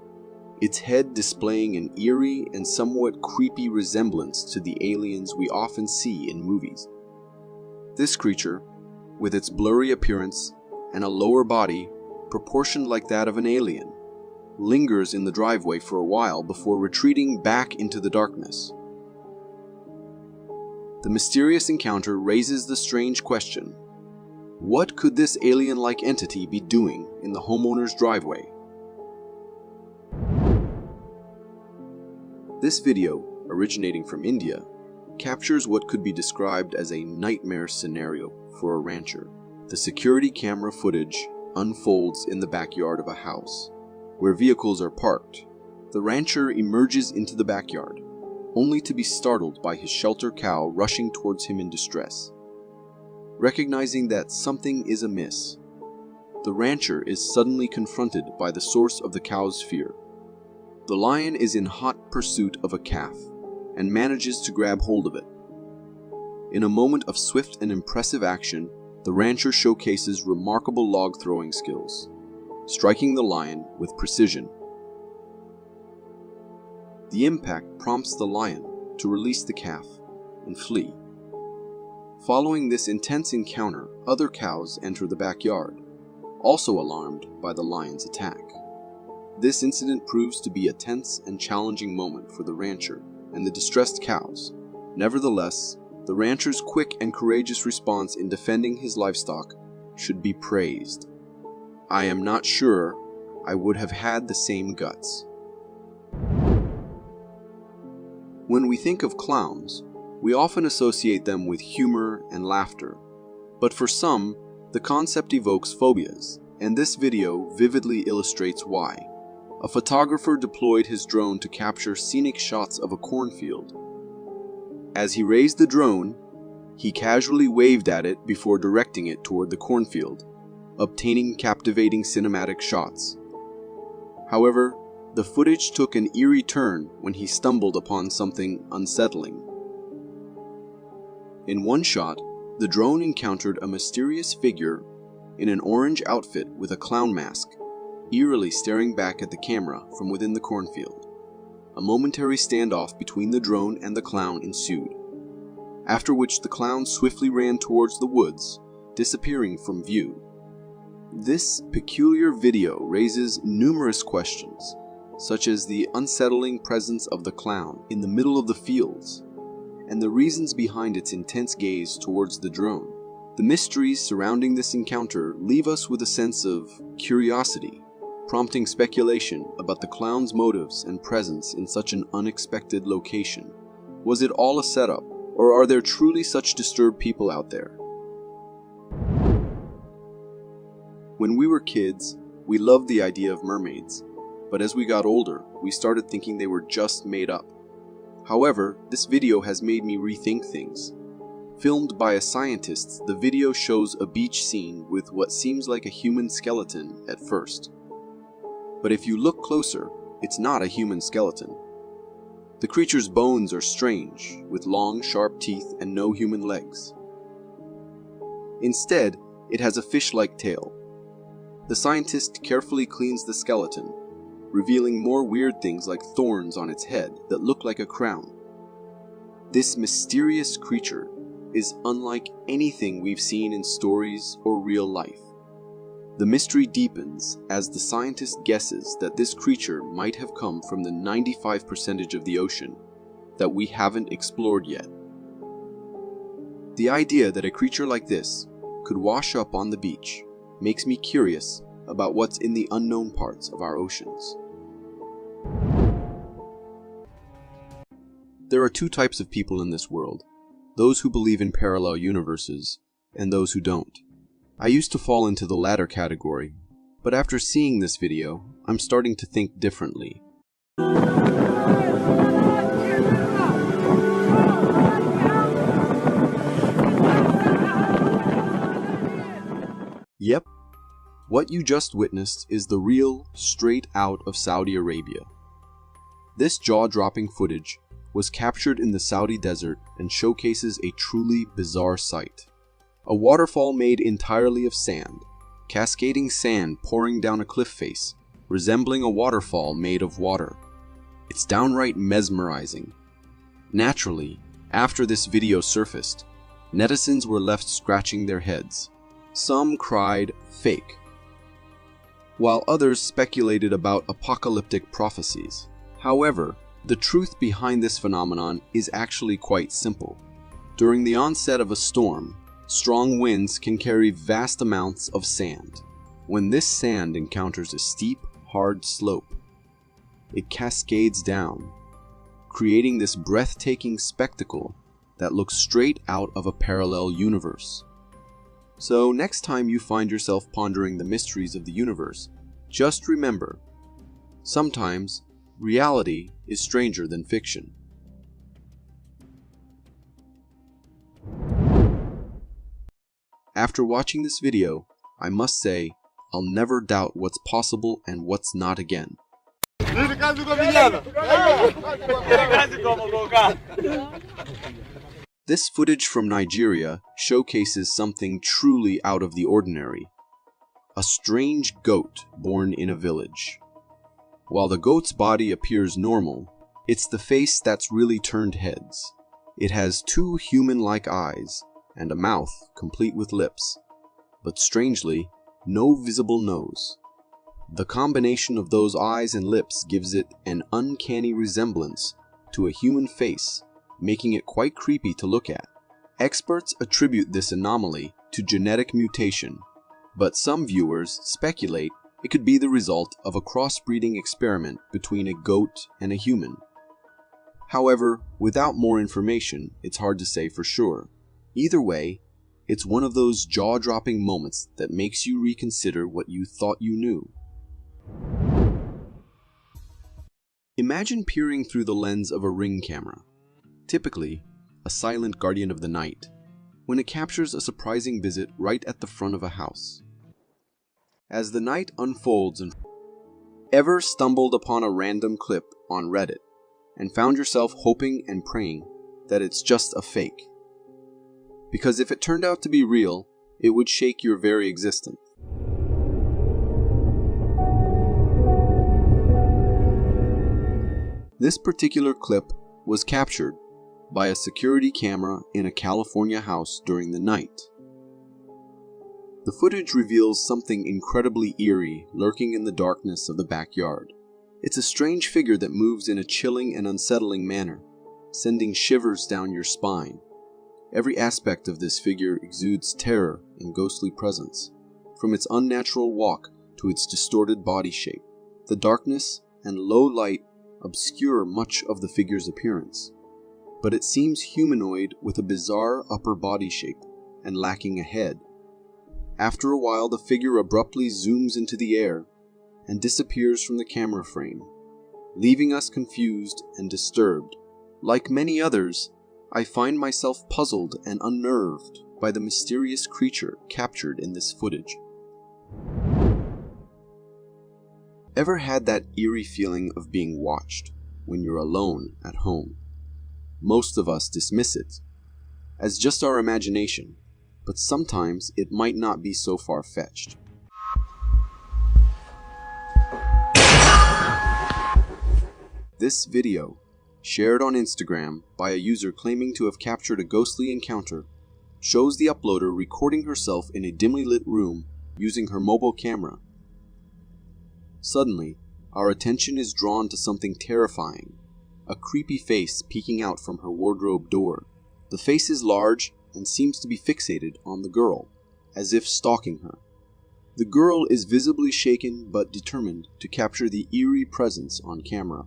Speaker 1: its head displaying an eerie and somewhat creepy resemblance to the aliens we often see in movies. This creature, with its blurry appearance and a lower body proportioned like that of an alien, lingers in the driveway for a while before retreating back into the darkness. The mysterious encounter raises the strange question: what could this alien-like entity be doing in the homeowner's driveway? This video, originating from India, captures what could be described as a nightmare scenario for a rancher. The security camera footage unfolds in the backyard of a house, where vehicles are parked. The rancher emerges into the backyard, only to be startled by his shelter cow rushing towards him in distress. Recognizing that something is amiss, the rancher is suddenly confronted by the source of the cow's fear. The lion is in hot pursuit of a calf, and manages to grab hold of it. In a moment of swift and impressive action, the rancher showcases remarkable log throwing skills, striking the lion with precision. The impact prompts the lion to release the calf and flee. Following this intense encounter, other cows enter the backyard, also alarmed by the lion's attack. This incident proves to be a tense and challenging moment for the rancher and the distressed cows. Nevertheless, the rancher's quick and courageous response in defending his livestock should be praised. I am not sure I would have had the same guts. When we think of clowns, we often associate them with humor and laughter. But for some, the concept evokes phobias, and this video vividly illustrates why. A photographer deployed his drone to capture scenic shots of a cornfield. As he raised the drone, he casually waved at it before directing it toward the cornfield, obtaining captivating cinematic shots. However, the footage took an eerie turn when he stumbled upon something unsettling. In one shot, the drone encountered a mysterious figure in an orange outfit with a clown mask, eerily staring back at the camera from within the cornfield. A momentary standoff between the drone and the clown ensued, after which the clown swiftly ran towards the woods, disappearing from view. This peculiar video raises numerous questions, such as the unsettling presence of the clown in the middle of the fields, and the reasons behind its intense gaze towards the drone. The mysteries surrounding this encounter leave us with a sense of curiosity, prompting speculation about the clown's motives and presence in such an unexpected location. Was it all a setup, or are there truly such disturbed people out there? When we were kids, we loved the idea of mermaids, but as we got older, we started thinking they were just made up. However, this video has made me rethink things. Filmed by a scientist, the video shows a beach scene with what seems like a human skeleton at first. But if you look closer, it's not a human skeleton. The creature's bones are strange, with long, sharp teeth and no human legs. Instead, it has a fish-like tail. The scientist carefully cleans the skeleton, revealing more weird things like thorns on its head that look like a crown. This mysterious creature is unlike anything we've seen in stories or real life. The mystery deepens as the scientist guesses that this creature might have come from the 95% of the ocean that we haven't explored yet. The idea that a creature like this could wash up on the beach makes me curious about what's in the unknown parts of our oceans. There are two types of people in this world: those who believe in parallel universes and those who don't. I used to fall into the latter category, but after seeing this video, I'm starting to think differently. Yep, what you just witnessed is the real, straight out of Saudi Arabia. This jaw-dropping footage was captured in the Saudi desert and showcases a truly bizarre sight. A waterfall made entirely of sand, cascading sand pouring down a cliff face, resembling a waterfall made of water. It's downright mesmerizing. Naturally, after this video surfaced, netizens were left scratching their heads. Some cried fake, while others speculated about apocalyptic prophecies. However, the truth behind this phenomenon is actually quite simple. During the onset of a storm, strong winds can carry vast amounts of sand. When this sand encounters a steep, hard slope, it cascades down, creating this breathtaking spectacle that looks straight out of a parallel universe. So next time you find yourself pondering the mysteries of the universe, just remember, sometimes reality is stranger than fiction. After watching this video, I must say, I'll never doubt what's possible and what's not again. This footage from Nigeria showcases something truly out of the ordinary. A strange goat born in a village. While the goat's body appears normal, it's the face that's really turned heads. It has two human-like eyes and a mouth complete with lips, but strangely, no visible nose. The combination of those eyes and lips gives it an uncanny resemblance to a human face, making it quite creepy to look at. Experts attribute this anomaly to genetic mutation, but some viewers speculate it could be the result of a crossbreeding experiment between a goat and a human. However, without more information, it's hard to say for sure. Either way, it's one of those jaw-dropping moments that makes you reconsider what you thought you knew. Imagine peering through the lens of a Ring camera, typically a silent guardian of the night, when it captures a surprising visit right at the front of a house. As the night unfolds and ever stumbled upon a random clip on Reddit and found yourself hoping and praying that it's just a fake. because if it turned out to be real, it would shake your very existence. This particular clip was captured by a security camera in a California house during the night. The footage reveals something incredibly eerie lurking in the darkness of the backyard. It's a strange figure that moves in a chilling and unsettling manner, sending shivers down your spine. Every aspect of this figure exudes terror and ghostly presence, from its unnatural walk to its distorted body shape. The darkness and low light obscure much of the figure's appearance, but it seems humanoid with a bizarre upper body shape and lacking a head. After a while, the figure abruptly zooms into the air and disappears from the camera frame, leaving us confused and disturbed. Like many others, I find myself puzzled and unnerved by the mysterious creature captured in this footage. Ever had that eerie feeling of being watched when you're alone at home? Most of us dismiss it as just our imagination, but sometimes it might not be so far-fetched. This video, shared on Instagram by a user claiming to have captured a ghostly encounter, shows the uploader recording herself in a dimly lit room using her mobile camera. Suddenly, our attention is drawn to something terrifying, a creepy face peeking out from her wardrobe door. The face is large and seems to be fixated on the girl, as if stalking her. The girl is visibly shaken but determined to capture the eerie presence on camera.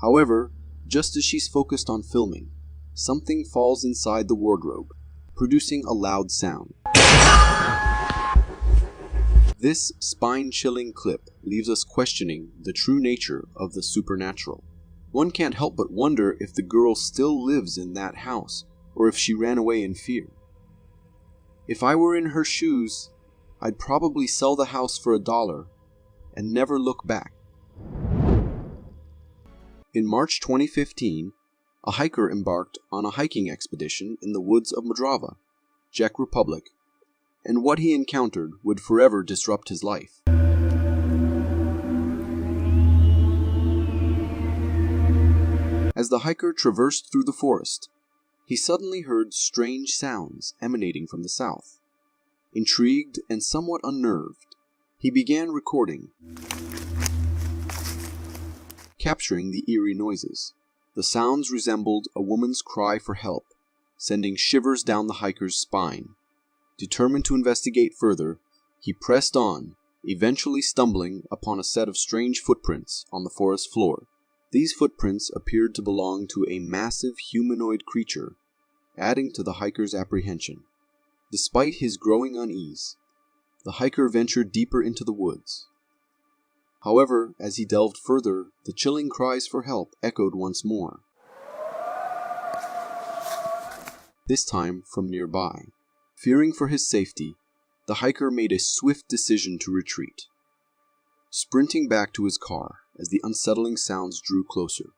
Speaker 1: However, just as she's focused on filming, something falls inside the wardrobe, producing a loud sound. This spine-chilling clip leaves us questioning the true nature of the supernatural. One can't help but wonder if the girl still lives in that house, or if she ran away in fear. If I were in her shoes, I'd probably sell the house for $1 and never look back. In March 2015, a hiker embarked on a hiking expedition in the woods of Moldova, Czech Republic, and what he encountered would forever disrupt his life. As the hiker traversed through the forest, he suddenly heard strange sounds emanating from the south. Intrigued and somewhat unnerved, he began recording, capturing the eerie noises. The sounds resembled a woman's cry for help, sending shivers down the hiker's spine. Determined to investigate further, he pressed on, eventually stumbling upon a set of strange footprints on the forest floor. These footprints appeared to belong to a massive humanoid creature, adding to the hiker's apprehension. Despite his growing unease, the hiker ventured deeper into the woods. However, as he delved further, the chilling cries for help echoed once more, this time from nearby. Fearing for his safety, the hiker made a swift decision to retreat, sprinting back to his car as the unsettling sounds drew closer.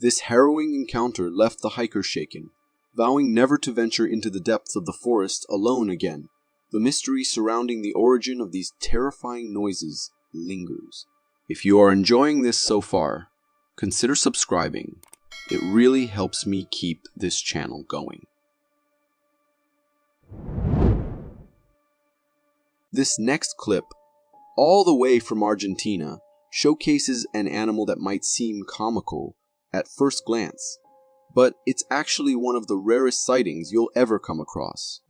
Speaker 1: This harrowing encounter left the hiker shaken, vowing never to venture into the depths of the forest alone again. The mystery surrounding the origin of these terrifying noises lingers. If you are enjoying this so far, consider subscribing. It really helps me keep this channel going. This next clip, all the way from Argentina, showcases an animal that might seem comical at first glance, but it's actually one of the rarest sightings you'll ever come across.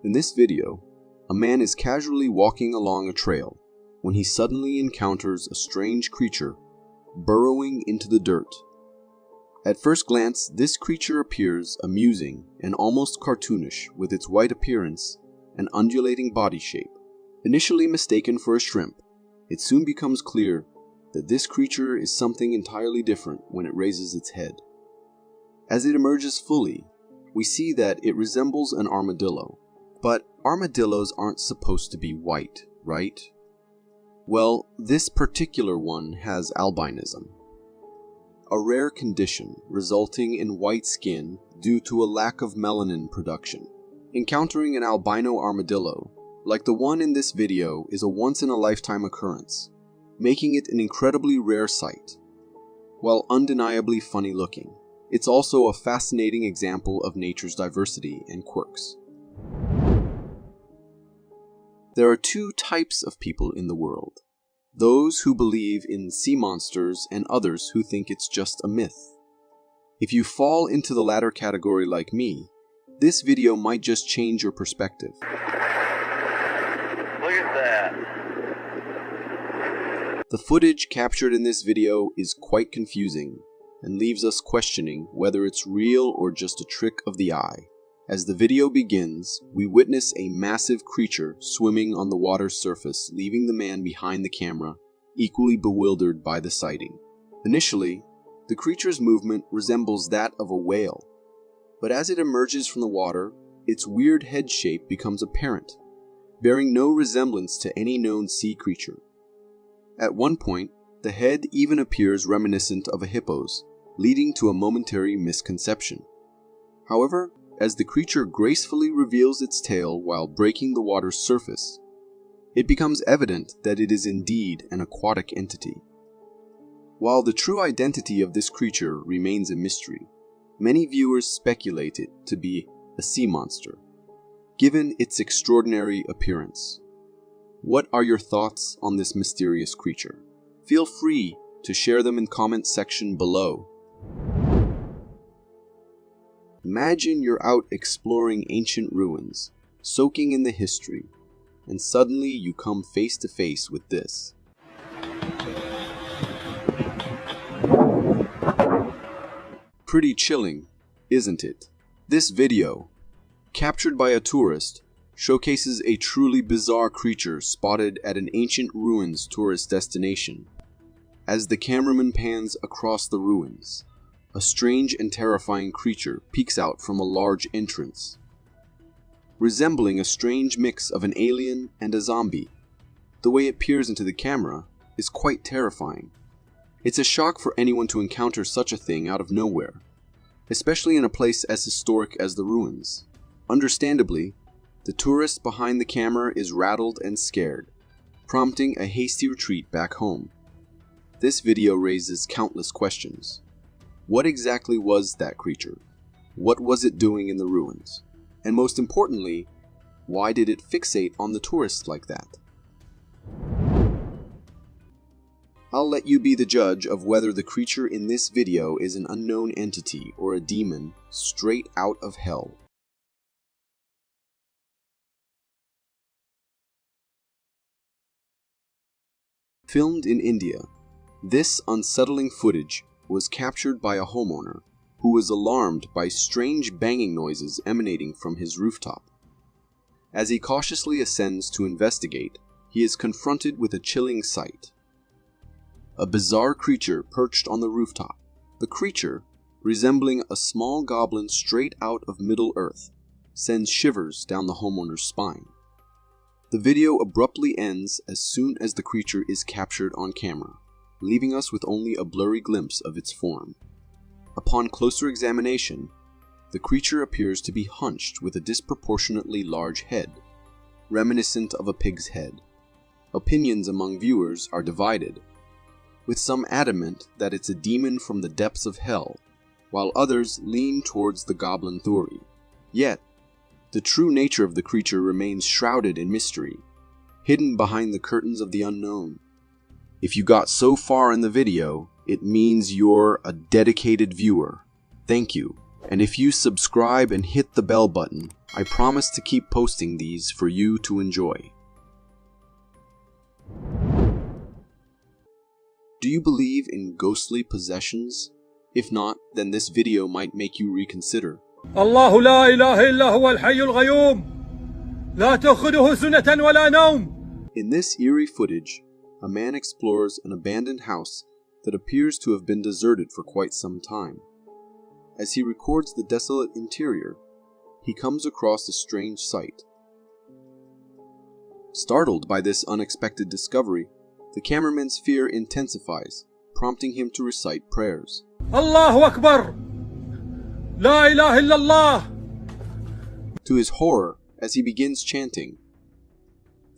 Speaker 1: In this video, a man is casually walking along a trail when he suddenly encounters a strange creature burrowing into the dirt. At first glance, this creature appears amusing and almost cartoonish with its white appearance and undulating body shape. Initially mistaken for a shrimp, it soon becomes clear that this creature is something entirely different when it raises its head. As it emerges fully, we see that it resembles an armadillo. But armadillos aren't supposed to be white, right? Well, this particular one has albinism. a rare condition resulting in white skin due to a lack of melanin production. Encountering an albino armadillo, like the one in this video, is a once-in-a-lifetime occurrence, making it an incredibly rare sight. While undeniably funny-looking, it's also a fascinating example of nature's diversity and quirks. There are two types of people in the world: those who believe in sea monsters and others who think it's just a myth. If you fall into the latter category like me, this video might just change your perspective.
Speaker 8: Look at that.
Speaker 1: The footage captured in this video is quite confusing and leaves us questioning whether it's real or just a trick of the eye. As the video begins, we witness a massive creature swimming on the water's surface, leaving the man behind the camera equally bewildered by the sighting. Initially, the creature's movement resembles that of a whale, but as it emerges from the water, its weird head shape becomes apparent, bearing no resemblance to any known sea creature. At one point, the head even appears reminiscent of a hippo's, leading to a momentary misconception. However, as the creature gracefully reveals its tail while breaking the water's surface, it becomes evident that it is indeed an aquatic entity. While the true identity of this creature remains a mystery, many viewers speculate it to be a sea monster, given its extraordinary appearance. What are your thoughts on this mysterious creature? Feel free to share them in the comment section below. Imagine you're out exploring ancient ruins, soaking in the history, and suddenly you come face to face with this. Pretty chilling, isn't it? This video, captured by a tourist, showcases a truly bizarre creature spotted at an ancient ruins tourist destination. As the cameraman pans across the ruins, a strange and terrifying creature peeks out from a large entrance. Resembling a strange mix of an alien and a zombie, the way it peers into the camera is quite terrifying. It's a shock for anyone to encounter such a thing out of nowhere, especially in a place as historic as the ruins. Understandably, the tourist behind the camera is rattled and scared, prompting a hasty retreat back home. This video raises countless questions. What exactly was that creature? What was it doing in the ruins? And most importantly, why did it fixate on the tourists like that? I'll let you be the judge of whether the creature in this video is an unknown entity or a demon straight out of hell. Filmed in India, this unsettling footage was captured by a homeowner who was alarmed by strange banging noises emanating from his rooftop. As he cautiously ascends to investigate, he is confronted with a chilling sight. A bizarre creature perched on the rooftop. The creature, resembling a small goblin straight out of Middle-earth, sends shivers down the homeowner's spine. The video abruptly ends as soon as the creature is captured on camera, leaving us with only a blurry glimpse of its form. Upon closer examination, the creature appears to be hunched with a disproportionately large head, reminiscent of a pig's head. Opinions among viewers are divided, with some adamant that it's a demon from the depths of hell, while others lean towards the goblin theory. Yet, the true nature of the creature remains shrouded in mystery, hidden behind the curtains of the unknown. If you got so far in the video, it means you're a dedicated viewer. Thank you. And if you subscribe and hit the bell button, I promise to keep posting these for you to enjoy. Do you believe in ghostly possessions? If not, then this video might make you reconsider.
Speaker 9: الله لا إله إلا هو الحي القيوم لا تأخذه سنة ولا نوم.
Speaker 1: In this eerie footage, a man explores an abandoned house that appears to have been deserted for quite some time. As he records the desolate interior, he comes across a strange sight. Startled by this unexpected discovery, the cameraman's fear intensifies, prompting him to recite prayers.
Speaker 9: الله أكبر لا إله إلا الله.
Speaker 1: To his horror, as he begins chanting,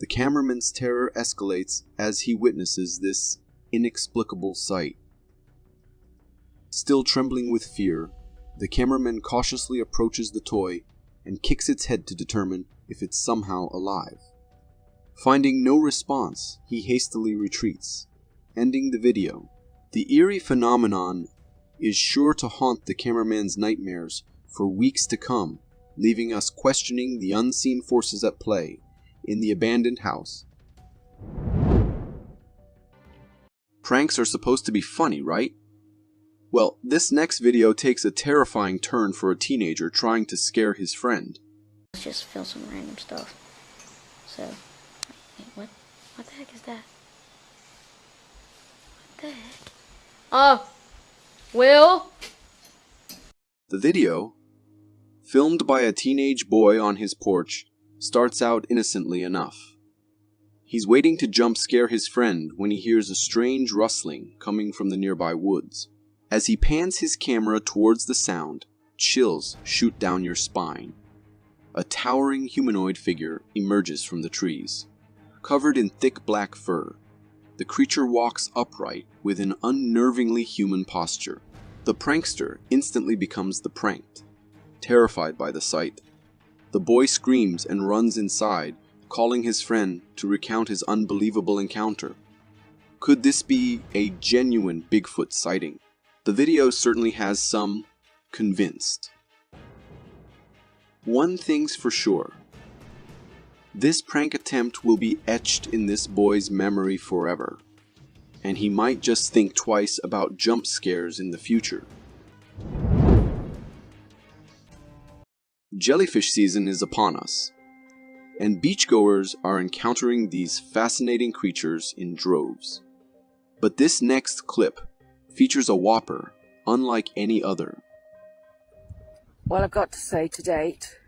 Speaker 1: the cameraman's terror escalates as he witnesses this inexplicable sight. Still trembling with fear, the cameraman cautiously approaches the toy and kicks its head to determine if it's somehow alive. Finding no response, he hastily retreats, ending the video. The eerie phenomenon is sure to haunt the cameraman's nightmares for weeks to come, leaving us questioning the unseen forces at play in the abandoned house. Pranks are supposed to be funny, right? Well, this next video takes a terrifying turn for a teenager trying to scare his friend.
Speaker 8: Let's just film some random stuff. So, wait, what the heck is that? What the heck? Oh, Will?
Speaker 1: The video, filmed by a teenage boy on his porch, starts out innocently enough. He's waiting to jump scare his friend when he hears a strange rustling coming from the nearby woods. As he pans his camera towards the sound, chills shoot down your spine. A towering humanoid figure emerges from the trees. Covered in thick black fur, the creature walks upright with an unnervingly human posture. The prankster instantly becomes the pranked, terrified by the sight. The boy screams and runs inside, calling his friend to recount his unbelievable encounter. Could this be a genuine Bigfoot sighting? The video certainly has some convinced. One thing's for sure. This prank attempt will be etched in this boy's memory forever, and he might just think twice about jump scares in the future. Jellyfish season is upon us, and beachgoers are encountering these fascinating creatures in droves. But this next clip features a whopper unlike any other.
Speaker 10: Well, I've got to say to date,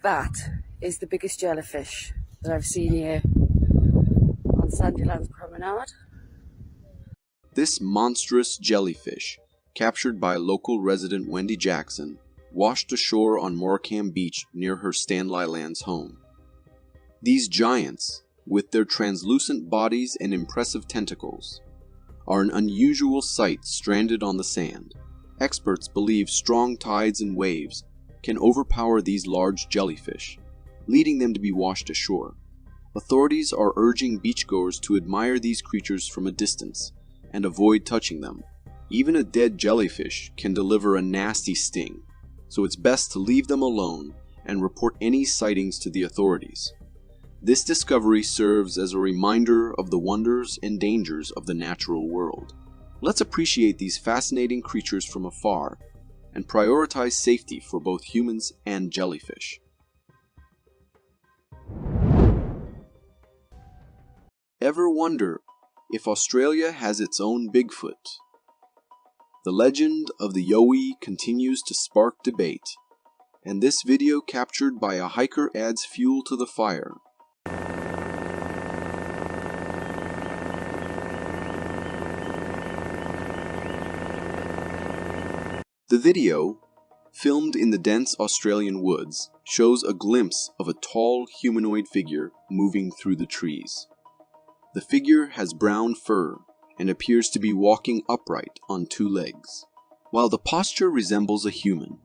Speaker 10: that is the biggest jellyfish that I've seen here on Sandylands Promenade.
Speaker 1: This monstrous jellyfish, captured by local resident Wendy Jackson, washed ashore on Morecambe Beach near her Stanley Land's home. These giants, with their translucent bodies and impressive tentacles, are an unusual sight stranded on the sand. Experts believe strong tides and waves can overpower these large jellyfish, leading them to be washed ashore. Authorities are urging beachgoers to admire these creatures from a distance and avoid touching them. Even a dead jellyfish can deliver a nasty sting, so it's best to leave them alone and report any sightings to the authorities. This discovery serves as a reminder of the wonders and dangers of the natural world. Let's appreciate these fascinating creatures from afar and prioritize safety for both humans and jellyfish. Ever wonder if Australia has its own Bigfoot? The legend of the Yowie continues to spark debate, and this video captured by a hiker adds fuel to the fire. The video, filmed in the dense Australian woods, shows a glimpse of a tall humanoid figure moving through the trees. The figure has brown fur and appears to be walking upright on two legs. While the posture resembles a human,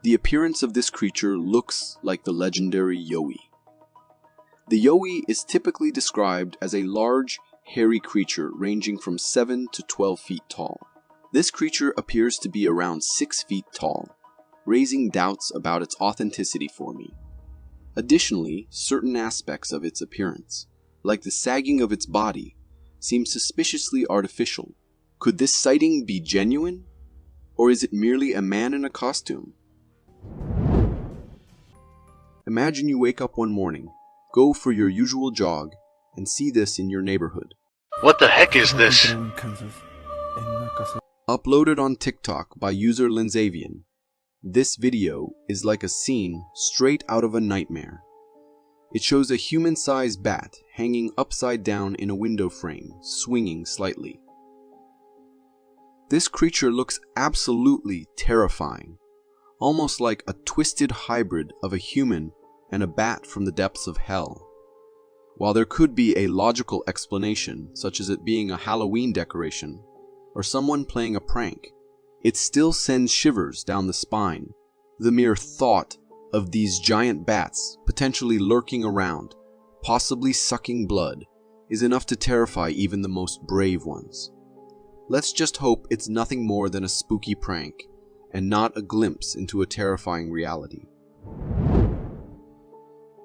Speaker 1: the appearance of this creature looks like the legendary Yowie. The Yowie is typically described as a large, hairy creature ranging from 7 to 12 feet tall. This creature appears to be around 6 feet tall, raising doubts about its authenticity for me. Additionally, certain aspects of its appearance, like the sagging of its body, seem suspiciously artificial. Could this sighting be genuine? Or is it merely a man in a costume? Imagine you wake up one morning, go for your usual jog, and see this in your neighborhood.
Speaker 7: What the heck is this?
Speaker 1: Uploaded on TikTok by user Linzavian, this video is like a scene straight out of a nightmare. It shows a human-sized bat hanging upside down in a window frame, swinging slightly. This creature looks absolutely terrifying, almost like a twisted hybrid of a human and a bat from the depths of hell. While there could be a logical explanation, such as it being a Halloween decoration or someone playing a prank, it still sends shivers down the spine. The mere thought of these giant bats potentially lurking around, possibly sucking blood, is enough to terrify even the most brave ones. Let's just hope it's nothing more than a spooky prank and not a glimpse into a terrifying reality.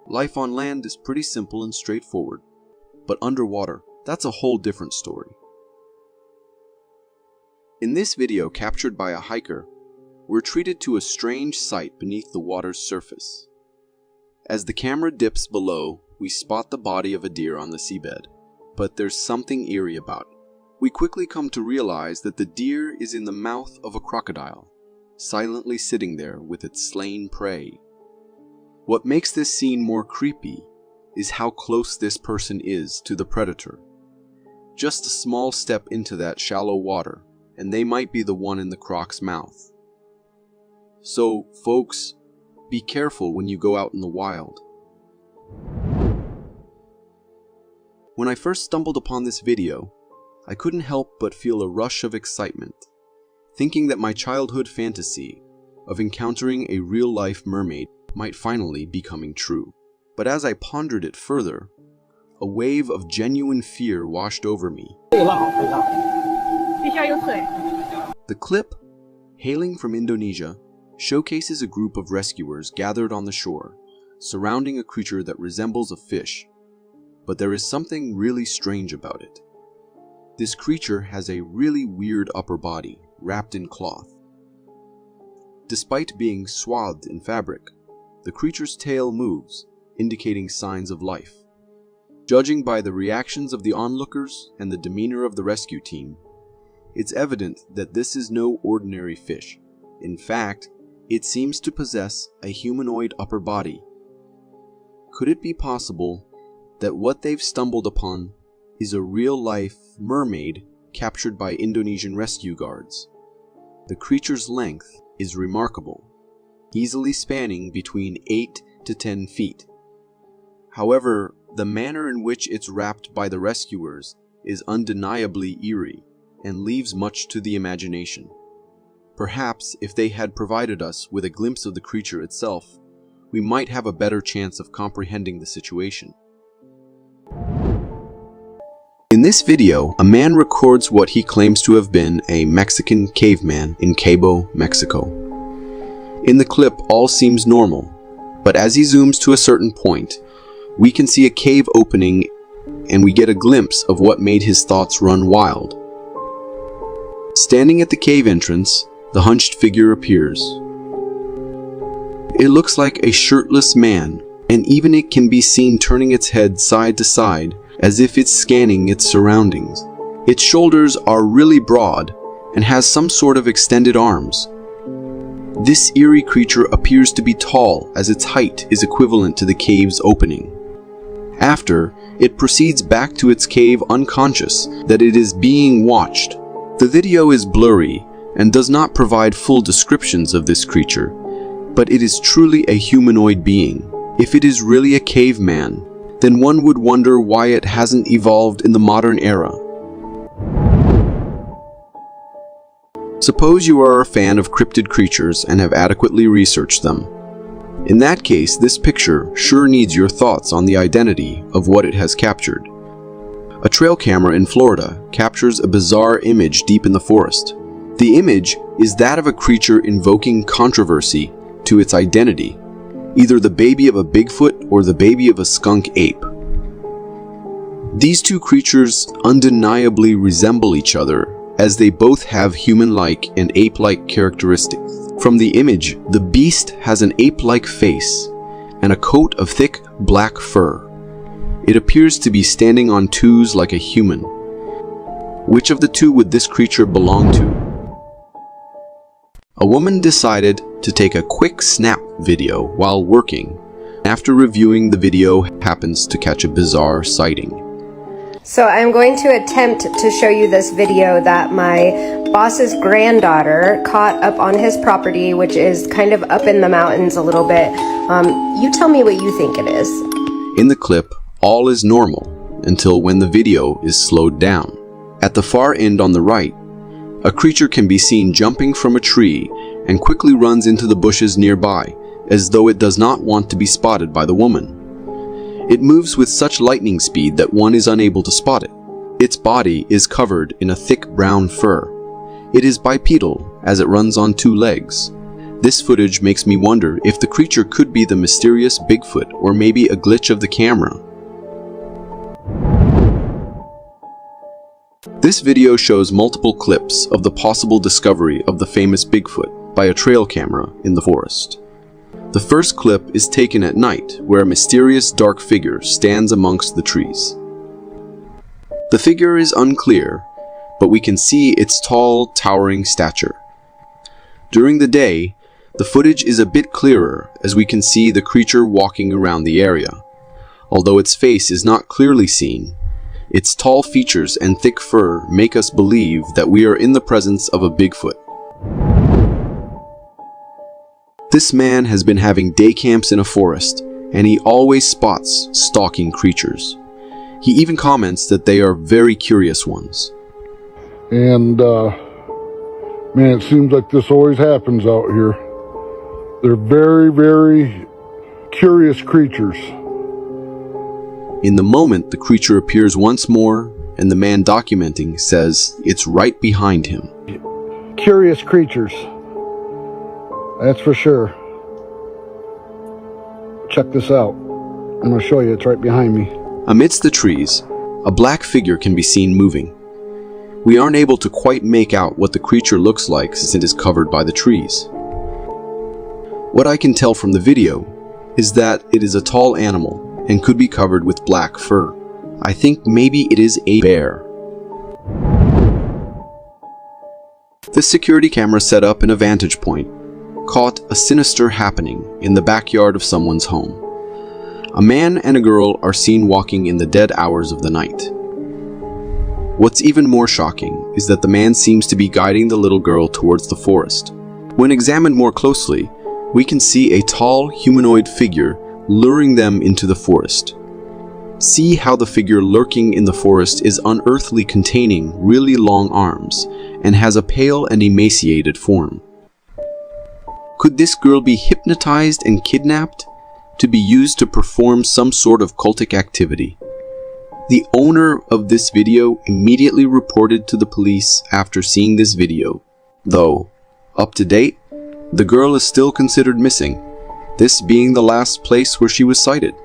Speaker 1: Life on land is pretty simple and straightforward, but underwater, that's a whole different story. In this video captured by a hiker, we're treated to a strange sight beneath the water's surface. As the camera dips below, we spot the body of a deer on the seabed, but there's something eerie about it. We quickly come to realize that the deer is in the mouth of a crocodile, silently sitting there with its slain prey. What makes this scene more creepy is how close this person is to the predator. Just a small step into that shallow water, and they might be the one in the croc's mouth. So, folks, be careful when you go out in the wild. When I first stumbled upon this video, I couldn't help but feel a rush of excitement, thinking that my childhood fantasy of encountering a real-life mermaid might finally be coming true. But as I pondered it further, a wave of genuine fear washed over me. The clip, hailing from Indonesia, showcases a group of rescuers gathered on the shore, surrounding a creature that resembles a fish. But there is something really strange about it. This creature has a really weird upper body, wrapped in cloth. Despite being swathed in fabric, the creature's tail moves, indicating signs of life. Judging by the reactions of the onlookers and the demeanor of the rescue team, it's evident that this is no ordinary fish. In fact, it seems to possess a humanoid upper body. Could it be possible that what they've stumbled upon is a real-life mermaid captured by Indonesian rescue guards? The creature's length is remarkable, easily spanning between 8 to 10 feet. However, the manner in which it's wrapped by the rescuers is undeniably eerie and leaves much to the imagination. Perhaps if they had provided us with a glimpse of the creature itself, we might have a better chance of comprehending the situation. In this video, a man records what he claims to have been a Mexican caveman in Cabo, Mexico. In the clip, all seems normal, but as he zooms to a certain point, we can see a cave opening and we get a glimpse of what made his thoughts run wild. Standing at the cave entrance, the hunched figure appears. It looks like a shirtless man, and even it can be seen turning its head side to side as if it's scanning its surroundings. Its shoulders are really broad and has some sort of extended arms. This eerie creature appears to be tall, as its height is equivalent to the cave's opening. After, it proceeds back to its cave unconscious that it is being watched. The video is blurry and does not provide full descriptions of this creature, but it is truly a humanoid being. If it is really a caveman, then one would wonder why it hasn't evolved in the modern era. Suppose you are a fan of cryptid creatures and have adequately researched them. In that case, this picture sure needs your thoughts on the identity of what it has captured. A trail camera in Florida captures a bizarre image deep in the forest. The image is that of a creature invoking controversy to its identity, either the baby of a Bigfoot or the baby of a skunk ape. These two creatures undeniably resemble each other, as they both have human-like and ape-like characteristics. From the image, the beast has an ape-like face and a coat of thick black fur. It appears to be standing on twos like a human. Which of the two would this creature belong to? A woman decided to take a quick snap video while working. After reviewing the video, happens to catch a bizarre sighting.
Speaker 11: So I'm going to attempt to show you this video that my boss's granddaughter caught up on his property, which is kind of up in the mountains a little bit. You tell me what you think it is.
Speaker 1: In the clip, all is normal until when the video is slowed down. At the far end on the right, a creature can be seen jumping from a tree and quickly runs into the bushes nearby, as though it does not want to be spotted by the woman. It moves with such lightning speed that one is unable to spot it. Its body is covered in a thick brown fur. It is bipedal, as it runs on 2 legs. This footage makes me wonder if the creature could be the mysterious Bigfoot or maybe a glitch of the camera. This video shows multiple clips of the possible discovery of the famous Bigfoot by a trail camera in the forest. The first clip is taken at night, where a mysterious dark figure stands amongst the trees. The figure is unclear, but we can see its tall, towering stature. During the day, the footage is a bit clearer as we can see the creature walking around the area. Although its face is not clearly seen, its tall features and thick fur make us believe that we are in the presence of a Bigfoot. This man has been having day camps in a forest, and he always spots stalking creatures. He even comments that they are very curious ones.
Speaker 12: And, man, it seems like this always happens out here. They're very, very curious creatures.
Speaker 1: In the moment, the creature appears once more, and the man documenting says it's right behind him.
Speaker 12: Curious creatures. That's for sure. Check this out. I'm going to show you. It's right behind me.
Speaker 1: Amidst the trees, a black figure can be seen moving. We aren't able to quite make out what the creature looks like since it is covered by the trees. What I can tell from the video is that it is a tall animal and could be covered with black fur. I think maybe it is a bear. This security camera set up in a vantage point caught a sinister happening in the backyard of someone's home. A man and a girl are seen walking in the dead hours of the night. What's even more shocking is that the man seems to be guiding the little girl towards the forest. When examined more closely, we can see a tall humanoid figure luring them into the forest. See how the figure lurking in the forest is unearthly, containing really long arms and has a pale and emaciated form. Could this girl be hypnotized and kidnapped to be used to perform some sort of cultic activity? The owner of this video immediately reported to the police after seeing this video. Though, up to date, the girl is still considered missing, this being the last place where she was sighted.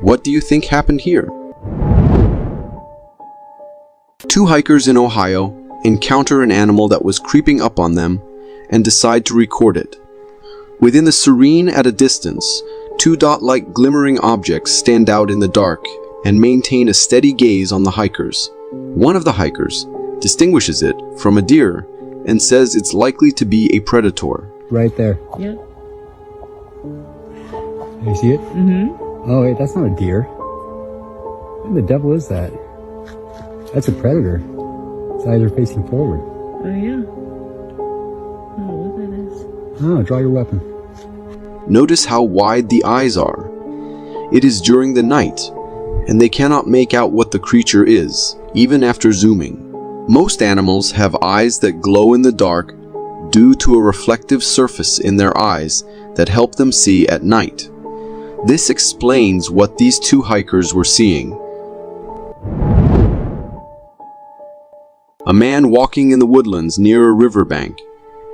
Speaker 1: What do you think happened here? 2 hikers in Ohio encounter an animal that was creeping up on them and decide to record it. Within the serene at a distance, 2 dot-like glimmering objects stand out in the dark and maintain a steady gaze on the hikers. One of the hikers distinguishes it from a deer and says it's likely to be a predator.
Speaker 13: Right there.
Speaker 14: Yeah.
Speaker 13: You see it?
Speaker 14: Mm-hmm.
Speaker 13: Oh wait, that's not a deer. What the devil is that? That's a predator. Its eyes are facing forward.
Speaker 14: Oh yeah. Oh, look at this.
Speaker 13: Oh, draw your weapon.
Speaker 1: Notice how wide the eyes are. It is during the night, and they cannot make out what the creature is, even after zooming. Most animals have eyes that glow in the dark due to a reflective surface in their eyes that help them see at night. This explains what these 2 hikers were seeing. A man walking in the woodlands near a riverbank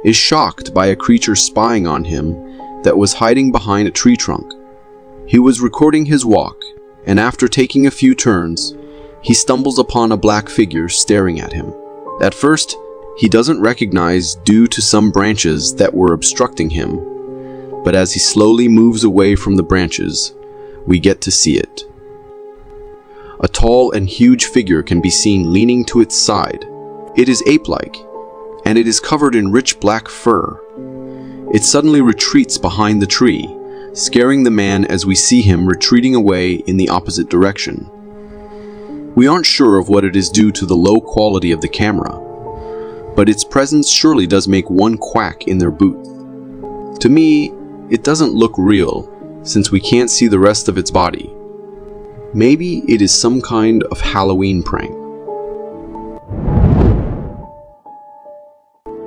Speaker 1: is shocked by a creature spying on him that was hiding behind a tree trunk. He was recording his walk, and after taking a few turns, he stumbles upon a black figure staring at him. At first, he doesn't recognize due to some branches that were obstructing him, but as he slowly moves away from the branches, we get to see it. A tall and huge figure can be seen leaning to its side. It is ape-like, and it is covered in rich black fur. It suddenly retreats behind the tree, scaring the man as we see him retreating away in the opposite direction. We aren't sure of what it is due to the low quality of the camera, but its presence surely does make one quack in their booth. To me, it doesn't look real since we can't see the rest of its body. Maybe it is some kind of Halloween prank.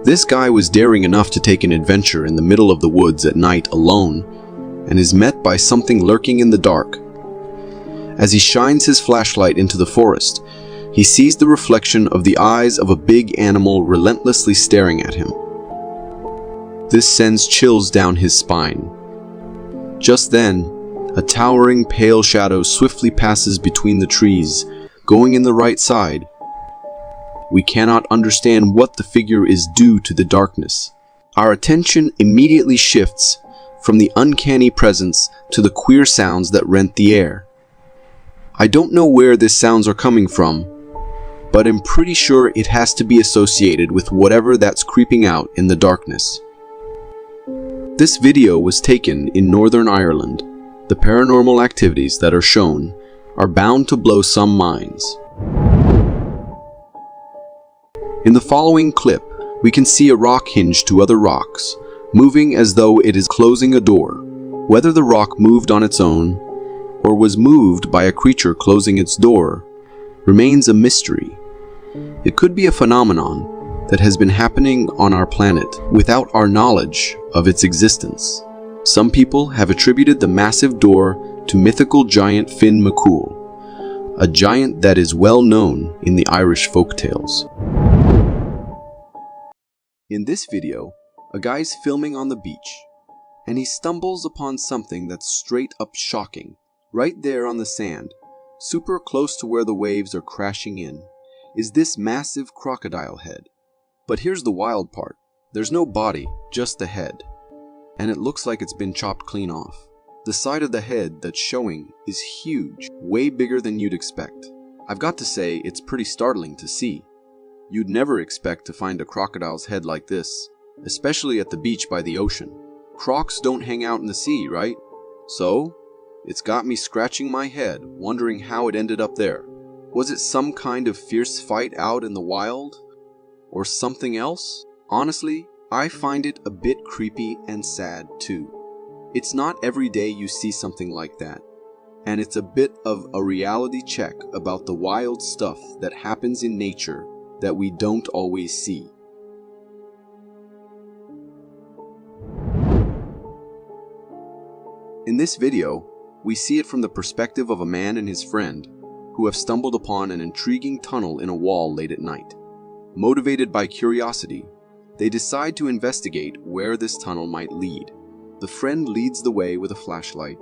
Speaker 1: This guy was daring enough to take an adventure in the middle of the woods at night alone, and is met by something lurking in the dark. As he shines his flashlight into the forest, he sees the reflection of the eyes of a big animal relentlessly staring at him. This sends chills down his spine. Just then, a towering pale shadow swiftly passes between the trees, going in the right side. We cannot understand what the figure is due to the darkness. Our attention immediately shifts from the uncanny presence to the queer sounds that rent the air. I don't know where these sounds are coming from, but I'm pretty sure it has to be associated with whatever that's creeping out in the darkness. This video was taken in Northern Ireland. The paranormal activities that are shown are bound to blow some minds. In the following clip, we can see a rock hinge to other rocks, moving as though it is closing a door. Whether the rock moved on its own, or was moved by a creature closing its door, remains a mystery. It could be a phenomenon that has been happening on our planet without our knowledge of its existence. Some people have attributed the massive door to mythical giant Finn MacCool, a giant that is well known in the Irish folktales. In this video, a guy's filming on the beach, and he stumbles upon something that's straight up shocking. Right there on the sand, super close to where the waves are crashing in, is this massive crocodile head. But here's the wild part. There's no body, just the head. And it looks like it's been chopped clean off. The side of the head that's showing is huge, way bigger than you'd expect. I've got to say, it's pretty startling to see. You'd never expect to find a crocodile's head like this, especially at the beach by the ocean. Crocs don't hang out in the sea, right? So, it's got me scratching my head, wondering how it ended up there. Was it some kind of fierce fight out in the wild? Or something else? Honestly, I find it a bit creepy and sad too. It's not every day you see something like that, and it's a bit of a reality check about the wild stuff that happens in nature that we don't always see. In this video, we see it from the perspective of a man and his friend who have stumbled upon an intriguing tunnel in a wall late at night. Motivated by curiosity, they decide to investigate where this tunnel might lead. The friend leads the way with a flashlight,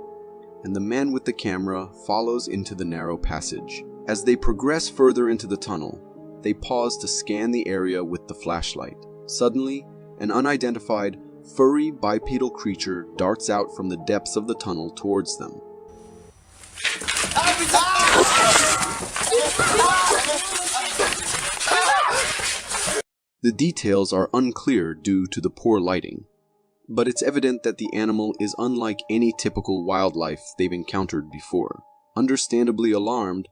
Speaker 1: and the man with the camera follows into the narrow passage. As they progress further into the tunnel, they pause to scan the area with the flashlight. Suddenly, an unidentified, furry bipedal creature darts out from the depths of the tunnel towards them. The details are unclear due to the poor lighting, but it's evident that the animal is unlike any typical wildlife they've encountered before. Understandably alarmed,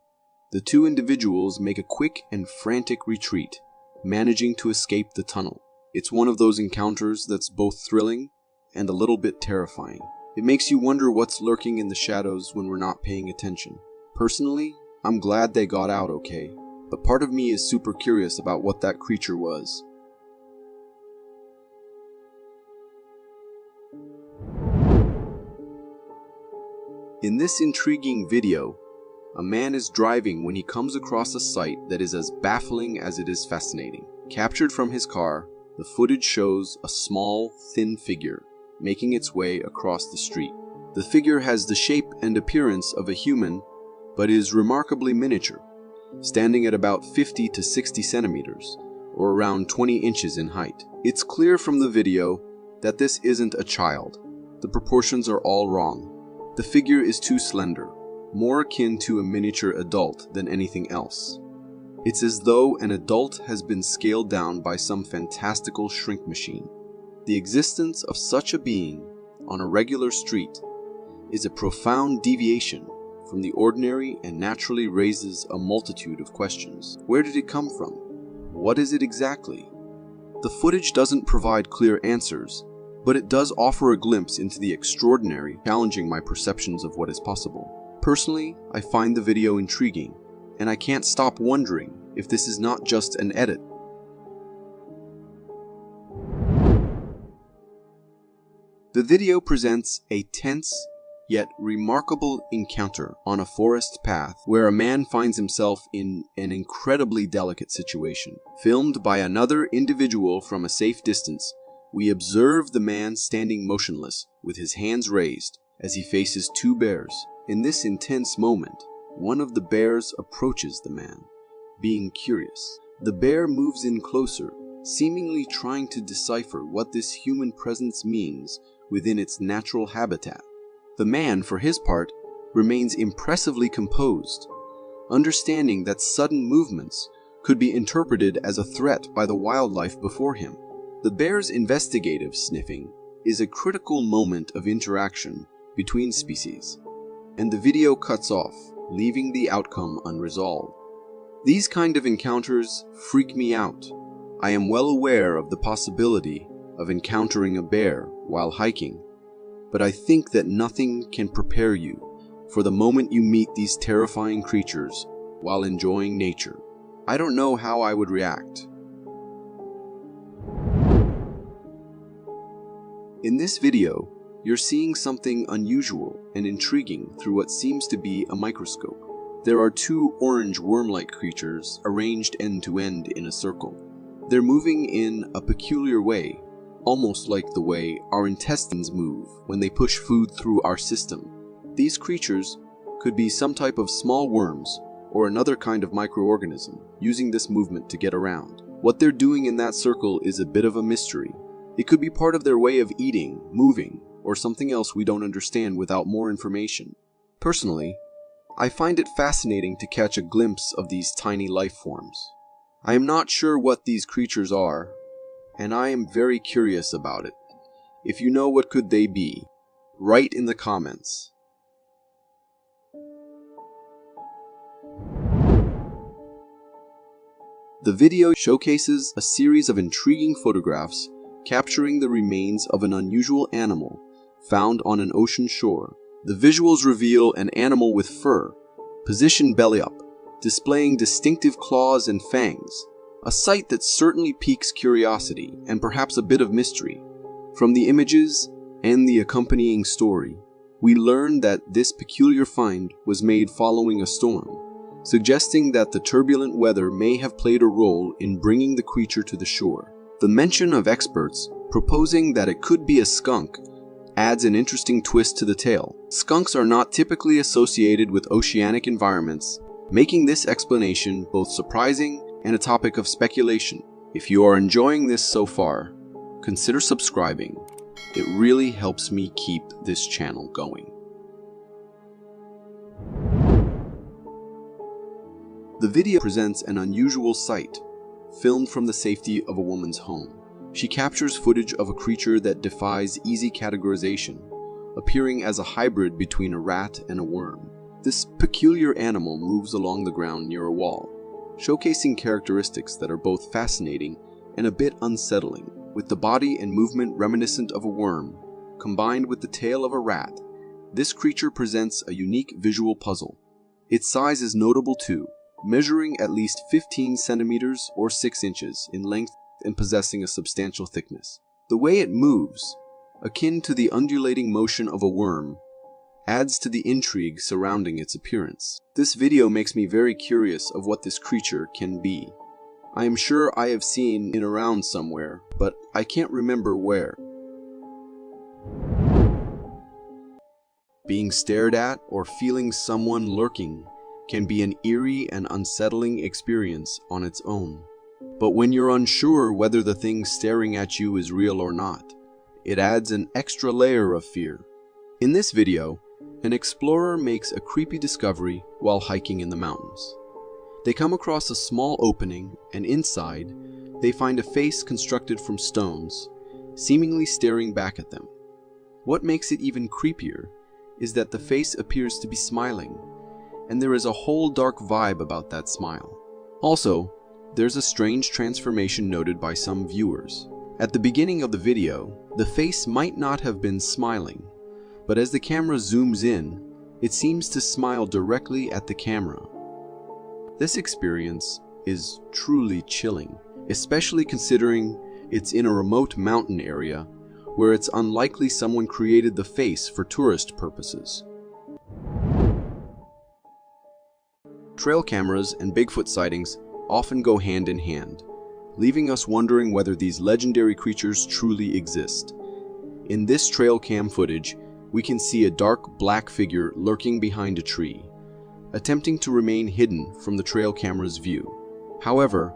Speaker 1: the two individuals make a quick and frantic retreat, managing to escape the tunnel. It's one of those encounters that's both thrilling and a little bit terrifying. It makes you wonder what's lurking in the shadows when we're not paying attention. Personally, I'm glad they got out okay, but part of me is super curious about what that creature was. In this intriguing video, a man is driving when he comes across a sight that is as baffling as it is fascinating. Captured from his car, the footage shows a small, thin figure making its way across the street. The figure has the shape and appearance of a human, but is remarkably miniature, standing at about 50 to 60 centimeters, or around 20 inches in height. It's clear from the video that this isn't a child. The proportions are all wrong. The figure is too slender, more akin to a miniature adult than anything else. It's as though an adult has been scaled down by some fantastical shrink machine. The existence of such a being on a regular street is a profound deviation from the ordinary and naturally raises a multitude of questions. Where did it come from? What is it exactly? The footage doesn't provide clear answers, but it does offer a glimpse into the extraordinary, challenging my perceptions of what is possible. Personally, I find the video intriguing, and I can't stop wondering if this is not just an edit. The video presents a tense, yet remarkable encounter on a forest path where a man finds himself in an incredibly delicate situation. Filmed by another individual from a safe distance, we observe the man standing motionless with his hands raised as he faces two bears. In this intense moment, one of the bears approaches the man, being curious. The bear moves in closer, seemingly trying to decipher what this human presence means within its natural habitat. The man, for his part, remains impressively composed, understanding that sudden movements could be interpreted as a threat by the wildlife before him. The bear's investigative sniffing is a critical moment of interaction between species, and the video cuts off, leaving the outcome unresolved. These kind of encounters freak me out. I am well aware of the possibility of encountering a bear while hiking, but I think that nothing can prepare you for the moment you meet these terrifying creatures while enjoying nature. I don't know how I would react. In this video, you're seeing something unusual and intriguing through what seems to be a microscope. There are two orange worm-like creatures arranged end to end in a circle. They're moving in a peculiar way, almost like the way our intestines move when they push food through our system. These creatures could be some type of small worms or another kind of microorganism using this movement to get around. What they're doing in that circle is a bit of a mystery. It could be part of their way of eating, moving, or something else we don't understand without more information. Personally, I find it fascinating to catch a glimpse of these tiny life forms. I am not sure what these creatures are, and I am very curious about it. If you know what could they be, write in the comments. The video showcases a series of intriguing photographs capturing the remains of an unusual animal found on an ocean shore. The visuals reveal an animal with fur, positioned belly up, displaying distinctive claws and fangs, a sight that certainly piques curiosity and perhaps a bit of mystery. From the images and the accompanying story, we learn that this peculiar find was made following a storm, suggesting that the turbulent weather may have played a role in bringing the creature to the shore. The mention of experts proposing that it could be a skunk adds an interesting twist to the tale. Skunks are not typically associated with oceanic environments, making this explanation both surprising and a topic of speculation. If you are enjoying this so far, consider subscribing. It really helps me keep this channel going. The video presents an unusual sight, filmed from the safety of a woman's home. She captures footage of a creature that defies easy categorization, appearing as a hybrid between a rat and a worm. This peculiar animal moves along the ground near a wall, showcasing characteristics that are both fascinating and a bit unsettling. With the body and movement reminiscent of a worm, combined with the tail of a rat, this creature presents a unique visual puzzle. Its size is notable too, measuring at least 15 centimeters or 6 inches in length and possessing a substantial thickness. The way it moves, akin to the undulating motion of a worm, adds to the intrigue surrounding its appearance. This video makes me very curious of what this creature can be. I am sure I have seen it around somewhere, but I can't remember where. Being stared at or feeling someone lurking can be an eerie and unsettling experience on its own. But when you're unsure whether the thing staring at you is real or not, it adds an extra layer of fear. In this video, an explorer makes a creepy discovery while hiking in the mountains. They come across a small opening, and inside, they find a face constructed from stones, seemingly staring back at them. What makes it even creepier is that the face appears to be smiling, and there is a whole dark vibe about that smile. Also, there's a strange transformation noted by some viewers. At the beginning of the video, the face might not have been smiling, but as the camera zooms in, it seems to smile directly at the camera. This experience is truly chilling, especially considering it's in a remote mountain area where it's unlikely someone created the face for tourist purposes. Trail cameras and Bigfoot sightings often go hand in hand, leaving us wondering whether these legendary creatures truly exist. In this trail cam footage, we can see a dark black figure lurking behind a tree, attempting to remain hidden from the trail camera's view. However,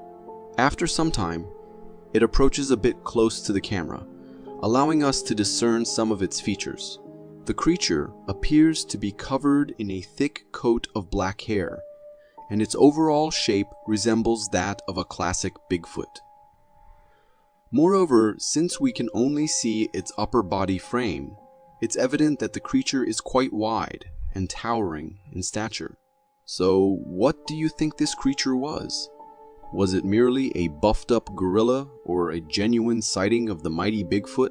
Speaker 1: after some time, it approaches a bit close to the camera, allowing us to discern some of its features. The creature appears to be covered in a thick coat of black hair, and its overall shape resembles that of a classic Bigfoot. Moreover, since we can only see its upper body frame, it's evident that the creature is quite wide and towering in stature. So, what do you think this creature was? Was it merely a buffed up gorilla or a genuine sighting of the mighty Bigfoot?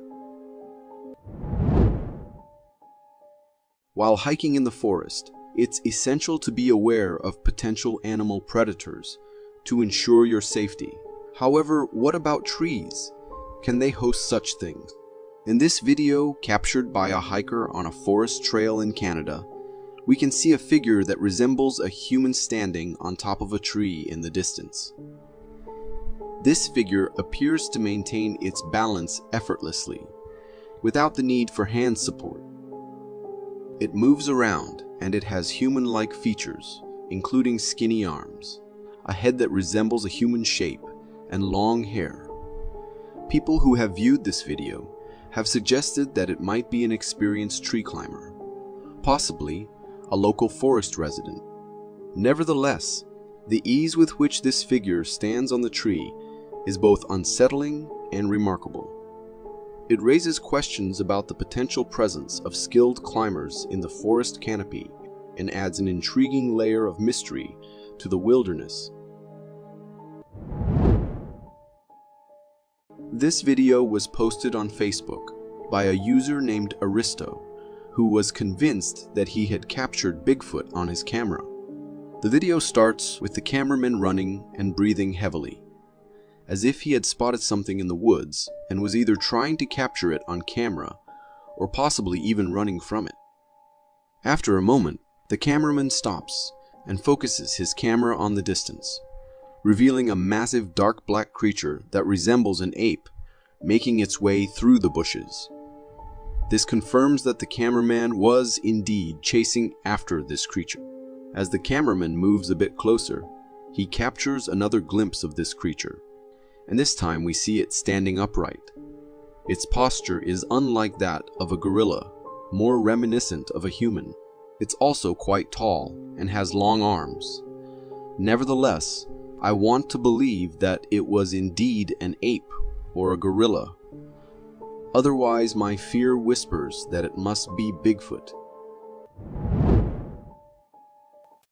Speaker 1: While hiking in the forest, it's essential to be aware of potential animal predators to ensure your safety. However, what about trees? Can they host such things? In this video, captured by a hiker on a forest trail in Canada, we can see a figure that resembles a human standing on top of a tree in the distance. This figure appears to maintain its balance effortlessly, without the need for hand support. It moves around, and it has human-like features, including skinny arms, a head that resembles a human shape, and long hair. People who have viewed this video have suggested that it might be an experienced tree climber, possibly a local forest resident. Nevertheless, the ease with which this figure stands on the tree is both unsettling and remarkable. It raises questions about the potential presence of skilled climbers in the forest canopy and adds an intriguing layer of mystery to the wilderness. This video was posted on Facebook by a user named Aristo, who was convinced that he had captured Bigfoot on his camera. The video starts with the cameraman running and breathing heavily, as if he had spotted something in the woods and was either trying to capture it on camera or possibly even running from it. After a moment, the cameraman stops and focuses his camera on the distance, revealing a massive dark black creature that resembles an ape making its way through the bushes. This confirms that the cameraman was indeed chasing after this creature. As the cameraman moves a bit closer, he captures another glimpse of this creature, and this time we see it standing upright. Its posture is unlike that of a gorilla, more reminiscent of a human. It's also quite tall and has long arms. Nevertheless, I want to believe that it was indeed an ape or a gorilla. Otherwise, my fear whispers that it must be Bigfoot.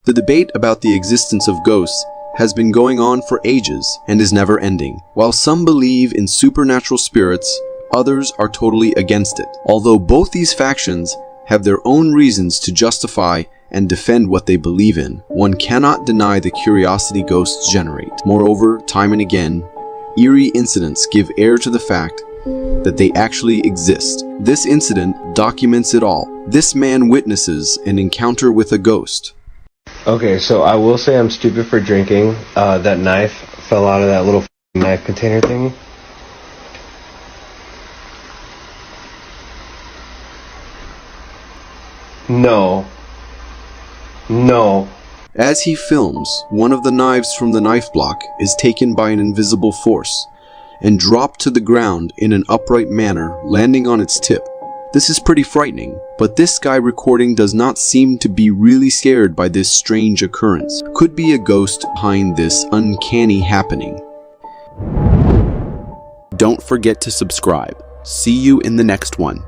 Speaker 1: The debate about the existence of ghosts has been going on for ages and is never ending. While some believe in supernatural spirits, others are totally against it. Although both these factions have their own reasons to justify and defend what they believe in, one cannot deny the curiosity ghosts generate. Moreover, time and again, eerie incidents give air to the fact that they actually exist. This incident documents it all. This man witnesses an encounter with a ghost.
Speaker 15: Okay, so I will say I'm stupid for drinking. That knife fell out of that little knife container thingy. No. No.
Speaker 1: As he films, one of the knives from the knife block is taken by an invisible force and dropped to the ground in an upright manner, landing on its tip. This is pretty frightening, but this guy recording does not seem to be really scared by this strange occurrence. Could be a ghost behind this uncanny happening. Don't forget to subscribe. See you in the next one.